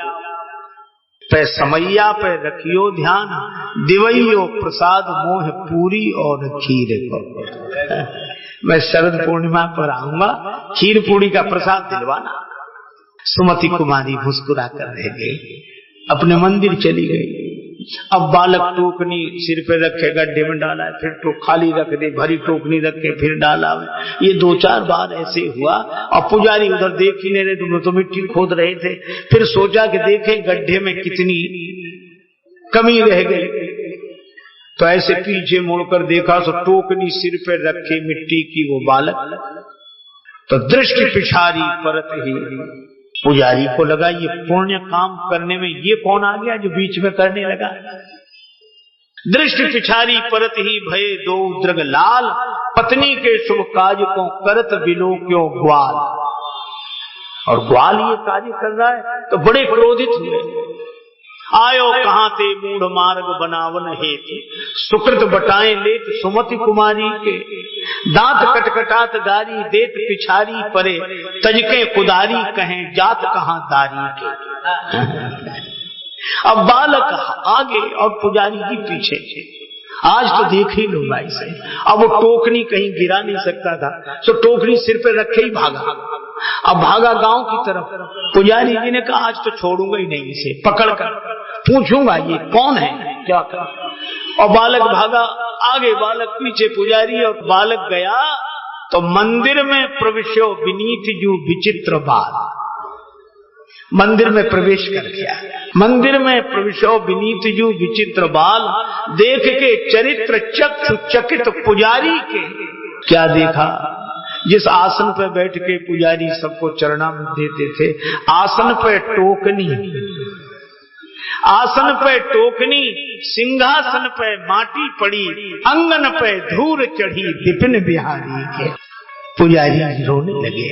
पे समैया पे रखियो ध्यान, दिवैयो प्रसाद मोह पूरी और खीर को। मैं शरद पूर्णिमा पर आऊंगा, खीर पूरी का प्रसाद दिलवाना। सुमति कुमारी मुस्कुरा कर रह गई, अपने मंदिर चली गई। अब बालक टोकनी सिर पे रखे गड्ढे में डाला है, फिर तो खाली रख दे, भरी टोकनी रख के फिर डाला। ये 2-4 बार ऐसे हुआ और पुजारी उधर देख ही नहीं रहे, तुम तो मिट्टी खोद रहे थे। फिर सोचा कि देखे गड्ढे में कितनी कमी रह गई, तो ऐसे पीछे मुड़कर देखा तो टोकनी सिर पे रखे मिट्टी की वो बालक, तो दृष्टि पिछारी परत ही। पुजारी को लगा ये पुण्य काम करने में ये कौन आ गया जो बीच में करने लगा। दृष्टि पिछारी परत ही भये दो द्रग लाल, पत्नी के शुभ काज को करत बिलो क्यों ग्वाल। और ग्वाल ये कार्य कर रहा है तो बड़े क्रोधित हुए। आयो कहाँ ते मूढ़ मार्ग बनावन हेतु, सुकृत बटाए लेत सुमति कुमारी के, दांत कटकटात गारी देत पिछारी परे, तजके कुदारी कहें जात कहाँ दारी के। अब बालक आगे और पुजारी जी पीछे। आज तो देख ही लो भाई से, अब वो टोकनी कहीं गिरा नहीं सकता था, तो टोकनी सिर पे रखे ही भागा। अब भागा गांव की तरफ। पुजारी जी ने कहा आज तो छोड़ूंगा ही नहीं, इसे पकड़ कर पूछूंगा ये कौन है क्या कर। और बालक भागा आगे, बालक पीछे, पुजारी और बालक गया तो मंदिर में प्रवेशो विनीत जू विचित्र बाल। मंदिर में प्रवेश कर गया। मंदिर में प्रवेशो विनीत जू विचित्र बाल, देख के चरित्र चक्षु चकित पुजारी के। क्या देखा, जिस आसन पर बैठ के पुजारी सबको चरणामृत देते थे, आसन पर टोकनी, आसन पे टोकनी, सिंहासन पे माटी पड़ी, अंगन पे धूल चढ़ी विपिन बिहारी के। पुजारी रोने लगे,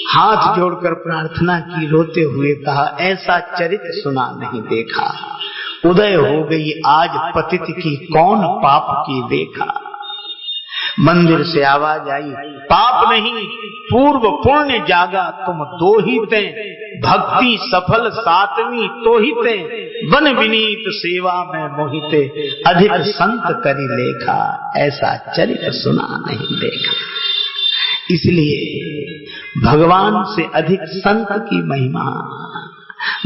हाथ जोड़कर प्रार्थना की, रोते हुए कहा ऐसा चरित्र सुना नहीं देखा, उदय हो गई आज पतित की कौन पाप की देखा। मंदिर से आवाज आई, पाप नहीं पूर्व पुण्य जागा तुम दो ही ते, भक्ति सफल सातवीं तो ही ते, बन विनीत सेवा में मोहिते, अधिक संत करी लेखा, ऐसा चरित्र सुना नहीं देखा। इसलिए भगवान से अधिक संत की महिमा।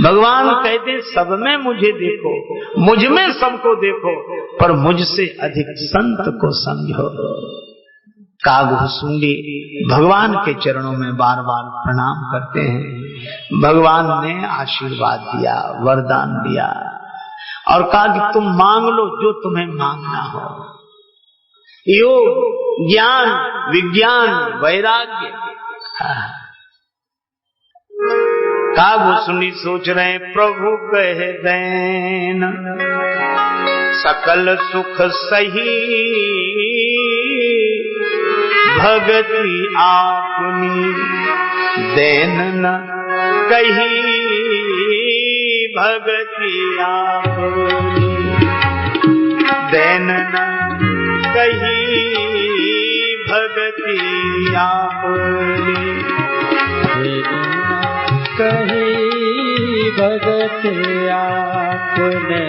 भगवान कहते सब में मुझे देखो, मुझ में सबको देखो, पर मुझसे अधिक संत को समझो। कागभूसुंडी भगवान के चरणों में बार बार प्रणाम करते हैं। भगवान ने आशीर्वाद दिया, वरदान दिया और कहा कि तुम मांग लो जो तुम्हें मांगना हो। योग, ज्ञान, विज्ञान, वैराग्य। कागभूसुंडी सोच रहे प्रभु कह देन सकल सुख सही, भगति आपनी देन न कही, भगति आपनी देन न कही, भगति आपनी कही, भगति आपने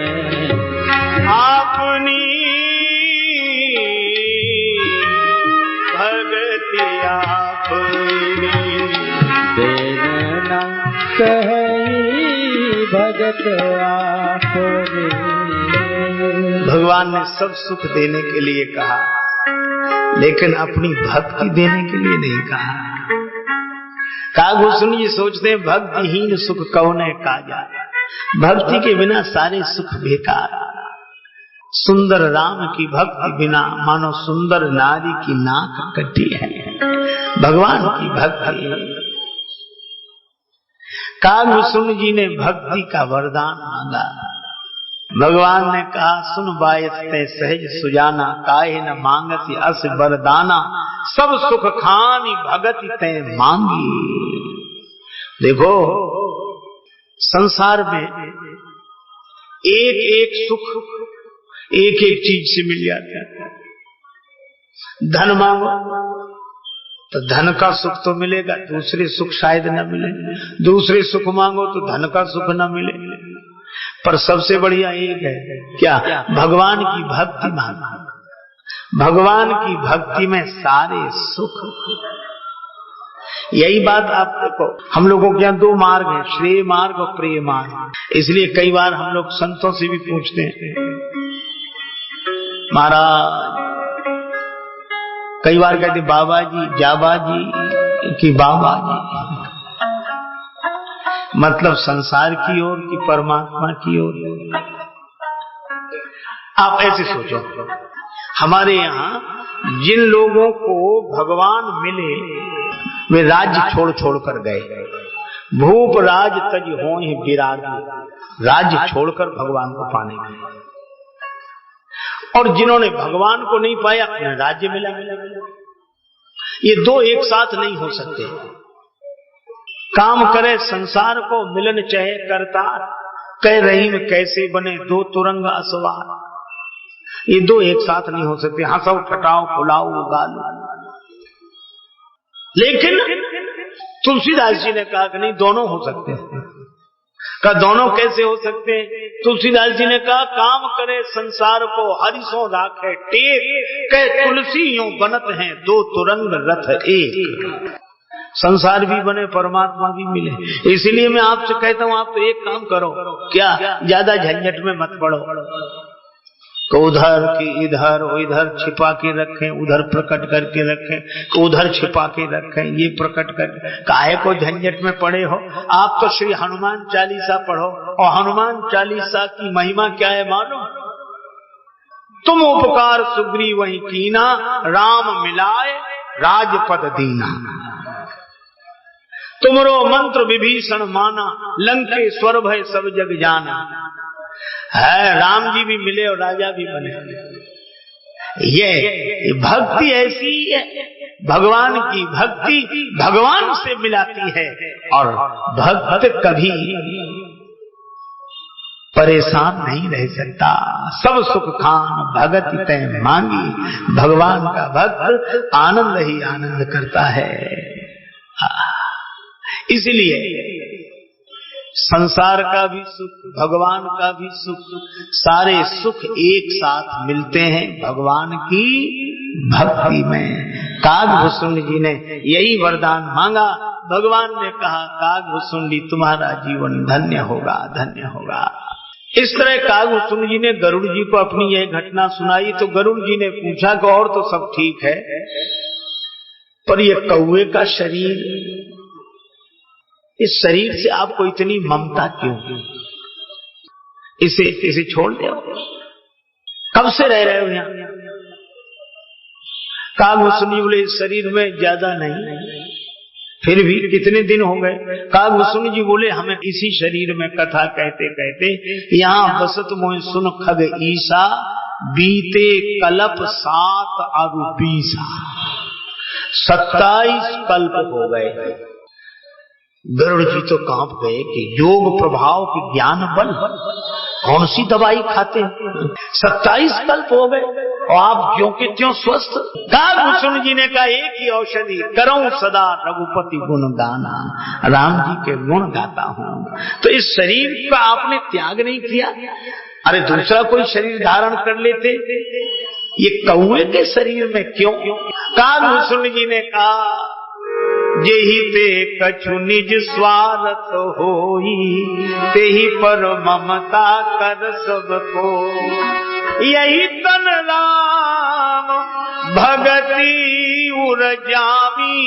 आपनी भगति आपनी देना कही, भगत आपने। भगवान ने सब सुख देने के लिए कहा, लेकिन अपनी भक्ति देने के लिए नहीं कहा। कागभूसुंडी जी सोचते हैं भक्तिहीन सुख कौने काजा, भक्ति के बिना सारे सुख बेकार। सुंदर राम की भक्ति बिना मानो सुंदर नारी की नाक कटी है। भगवान की भक्ति। कागभूषण जी ने भक्ति का वरदान मांगा। भगवान ने कहा, सुन बायस्ते सहज सुजाना, काहे न मांगति अस वरदाना, सब सुख खानी भगति ते मांगी। देखो, संसार में एक एक सुख एक एक चीज से मिल जाता है। धन मांगो तो धन का सुख तो मिलेगा, दूसरे सुख शायद न मिले। दूसरे सुख मांगो तो धन का सुख न मिले। पर सबसे बढ़िया एक है, क्या? भगवान की भक्ति मांगो। भगवान की भक्ति में सारे सुख। यही बात आप देखो, हम लोगों के यहाँ दो मार्ग हैं, श्रेय मार्ग और प्रेय मार्ग। इसलिए कई बार हम लोग संतों से भी पूछते हैं, महाराज, कई बार कहते बाबा जी, जाबा जी कि बाबा जी, मतलब संसार की ओर कि परमात्मा की ओर। आप ऐसे सोचो, हमारे यहाँ जिन लोगों को भगवान मिले वे राज्य छोड़ छोड़ कर गए। भूप राज तज होय विराग, राज्य छोड़कर भगवान को पाने गए। और जिन्होंने भगवान को नहीं पाया, उन्हें राज्य मिला। ये दो एक साथ नहीं हो सकते। काम करे संसार को, मिलन चाहे करतार, कह रहीम कैसे बने दो तुरंग असवार। ये दो एक साथ नहीं हो सकते। हंसाओ ठटाओ फुलाओ गालो। लेकिन तुलसीदास जी ने कहा कि नहीं, दोनों हो सकते हैं। का दोनों कैसे हो सकते हैं? तुलसीदास जी ने कहा, काम करे संसार को हरिसों राखे टेक, कह तुलसी यूं बनत हैं दो तुरंग रथ एक। संसार भी बने, परमात्मा भी मिले। इसलिए मैं आपसे कहता हूं, आप तो एक काम करो, क्या? ज्यादा झंझट में मत पड़ो। तो उधर की इधर, इधर छिपा के रखें, उधर प्रकट करके रखें, उधर छिपा के रखें, ये प्रकट कर, काहे को झंझट में पड़े हो? आप तो श्री हनुमान चालीसा पढ़ो, और हनुमान चालीसा की महिमा क्या है मालूम? तुम उपकार सुग्रीव वही कीना, राम मिलाए राजपद दीना। तुमरो मंत्र विभीषण माना, लंकेश्वर भय सब जग जाना। है, राम जी भी मिले और राजा भी बने। ये भक्ति ऐसी है, भगवान की भक्ति भगवान से मिलाती है। और भक्त कभी परेशान नहीं रह सकता। सब सुख खान भगति तय मांगी। भगवान का भक्त आनंद ही आनंद करता है। इसलिए संसार का भी सुख, भगवान का भी सुख, सारे सुख एक साथ मिलते हैं भगवान की भक्ति में। कागभूषण जी ने यही वरदान मांगा। भगवान ने कहा, कागभूषण जी तुम्हारा जीवन धन्य होगा, धन्य होगा। इस तरह कागभूषण जी ने गरुड़ जी को अपनी यह घटना सुनाई। तो गरुड़ जी ने पूछा कि और तो सब ठीक है, पर यह कौवे का शरीर, इस शरीर से आपको इतनी ममता क्यों? इसे छोड़ दो। कब से रह रहे हो यहाँ? कागभूषण जी बोले, इस शरीर में ज्यादा नहीं, फिर भी कितने दिन हो गए? कागभूषण जी बोले, हमें इसी शरीर में कथा कहते कहते यहाँ बसत मोह सुन खग ईसा, बीते कल्प 7 अरु 20, 27 कल्प हो गए। गरुड़ जी तो कांप गए कि योग प्रभाव के ज्ञान बल, कौन सी दवाई खाते? 27 कल्प हो गए और आप ज्यों के त्यों स्वस्थ। कागभूषण जी ने कहा, एक ही औषधि, करऊं सदा रघुपति गुण गाना, राम जी के गुण गाता हूँ। तो इस शरीर का आपने त्याग नहीं किया। अरे दूसरा कोई शरीर धारण कर लेते, ये कौवे के शरीर में क्यों? कागभूषण जी ने कहा, जेहि ते कछु निज स्वार्थ होई, तेहि पर ममता कर सबको। यही तन राम भगति उरजामी,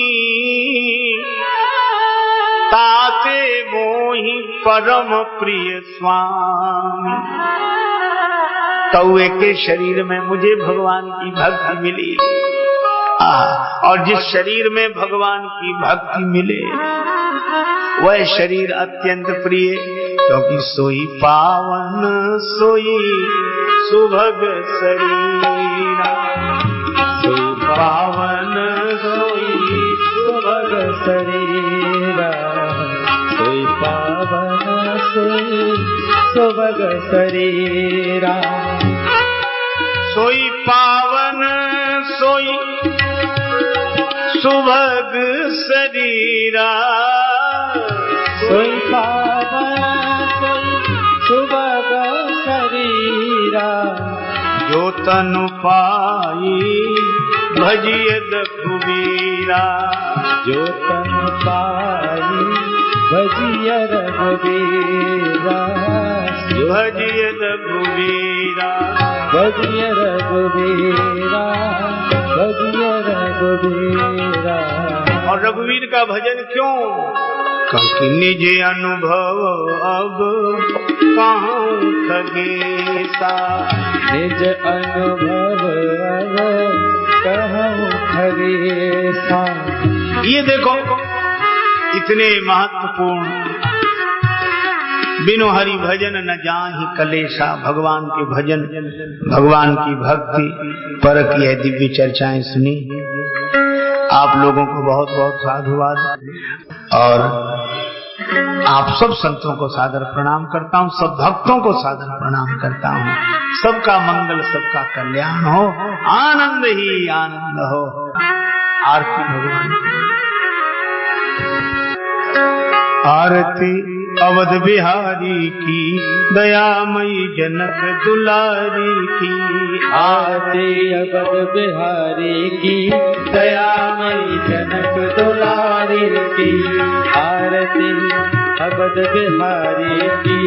ताते मोहि परम प्रिय स्वामी। कौवे के शरीर में मुझे भगवान की भक्ति मिली और जिस शरीर में भगवान की भक्ति मिले वह शरीर अत्यंत प्रिय, क्योंकि सोई पावन सोई सुभग शरीरा, सोई पावन सोई सुभग शरीरा, सोई पावन सोई सुभग शरीरा, सोई पावन सोई सुभग शरीरा, सोई पावन सोई सुभग शरीरा, जो तनु पाई भजिय रघुवीरा, जो तन पाई भजिय रघुवीरा, भजिय रघुवीरा, भजिय रघुवीरा, भजिय रघुवीरा। और रघुवीर का भजन क्यों? क्योंकि निज अनुभव अब कहाँ खगेसा, निज अनुभव अब कहूँ खगेसा। ये देखो इतने महत्वपूर्ण, बिनु हरि भजन न जाहि कलेशा, भगवान के भजन भगवान की भक्ति पर की है दिव्य चर्चाएं सुनी। आप लोगों को बहुत बहुत साधुवाद और आप सब संतों को सादर प्रणाम करता हूँ, सब भक्तों को सादर प्रणाम करता हूँ। सबका मंगल सबका कल्याण हो, आनंद ही आनंद हो। आरती भगवान की। आरती अवध बिहारी की दयामयी जनक दुलारी की, आरती अवध बिहारी की दयामयी जनक दुलारी की, आरती अवध बिहारी की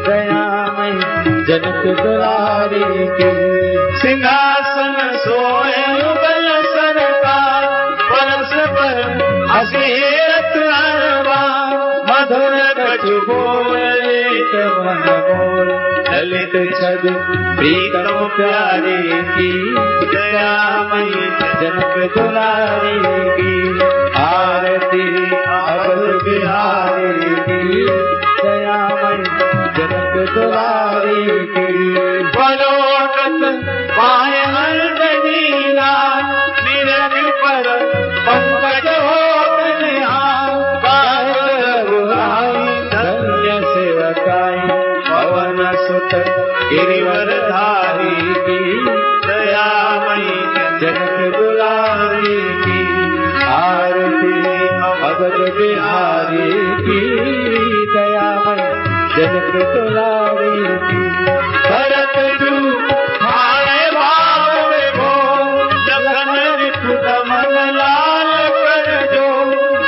दयामयी जनक दुलारी की। सिंहासन सोए उगल सरकार, परस पर हसीरत अरबा, मधुर कछु बोले मन बोल, ललित छद प्रीतम प्यारे की, दयामयी जनक दुलारी की, आरती अवध बिहारी की दयामयी जनक दुलारी की। बलोकत पाए हरदीला, निरख पर पंकज हो धन्य सेवकाई, पवन सुत गिरिवर धारी की, दयामयी जनक दुलारी की, आरती अवध बिहारी की दयामयी जनक दुलारी की। भरत जू मारे भाव में भो, लखन ऋतु दमन लाल कर जो,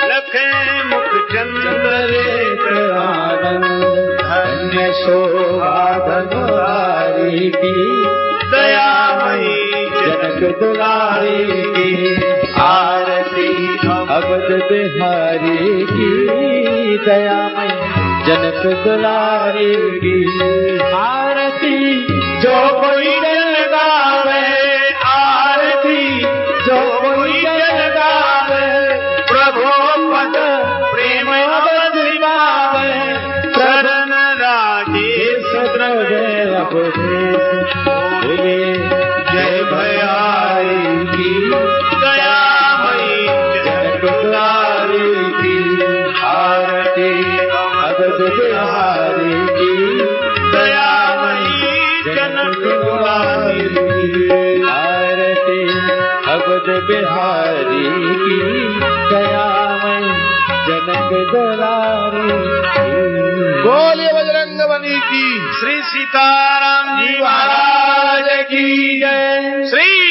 लखे मुख चंद्रेत आनंद धन्य शोभा दुलारी की, दयामयी जनक दुलारी की, आरती अवध बिहारी की दयामयी जनक दुलारी की। आरती जो कोई जन गावे, आरती जो कोई जन गावे, प्रभु पद प्रेम अवध पावे, शरण राजेश द्रव्य अपदेश बोले, जय भयारी की, दयामयी जनक दुलारी की, आरती अवध बिहारी की दयामयी जनक दुलारी की, आरती अवध बिहारी की दयामयी जनक दुलारी की। बोलिए बजरंगबली की, श्री सीताराम जी महाराज की जय, श्री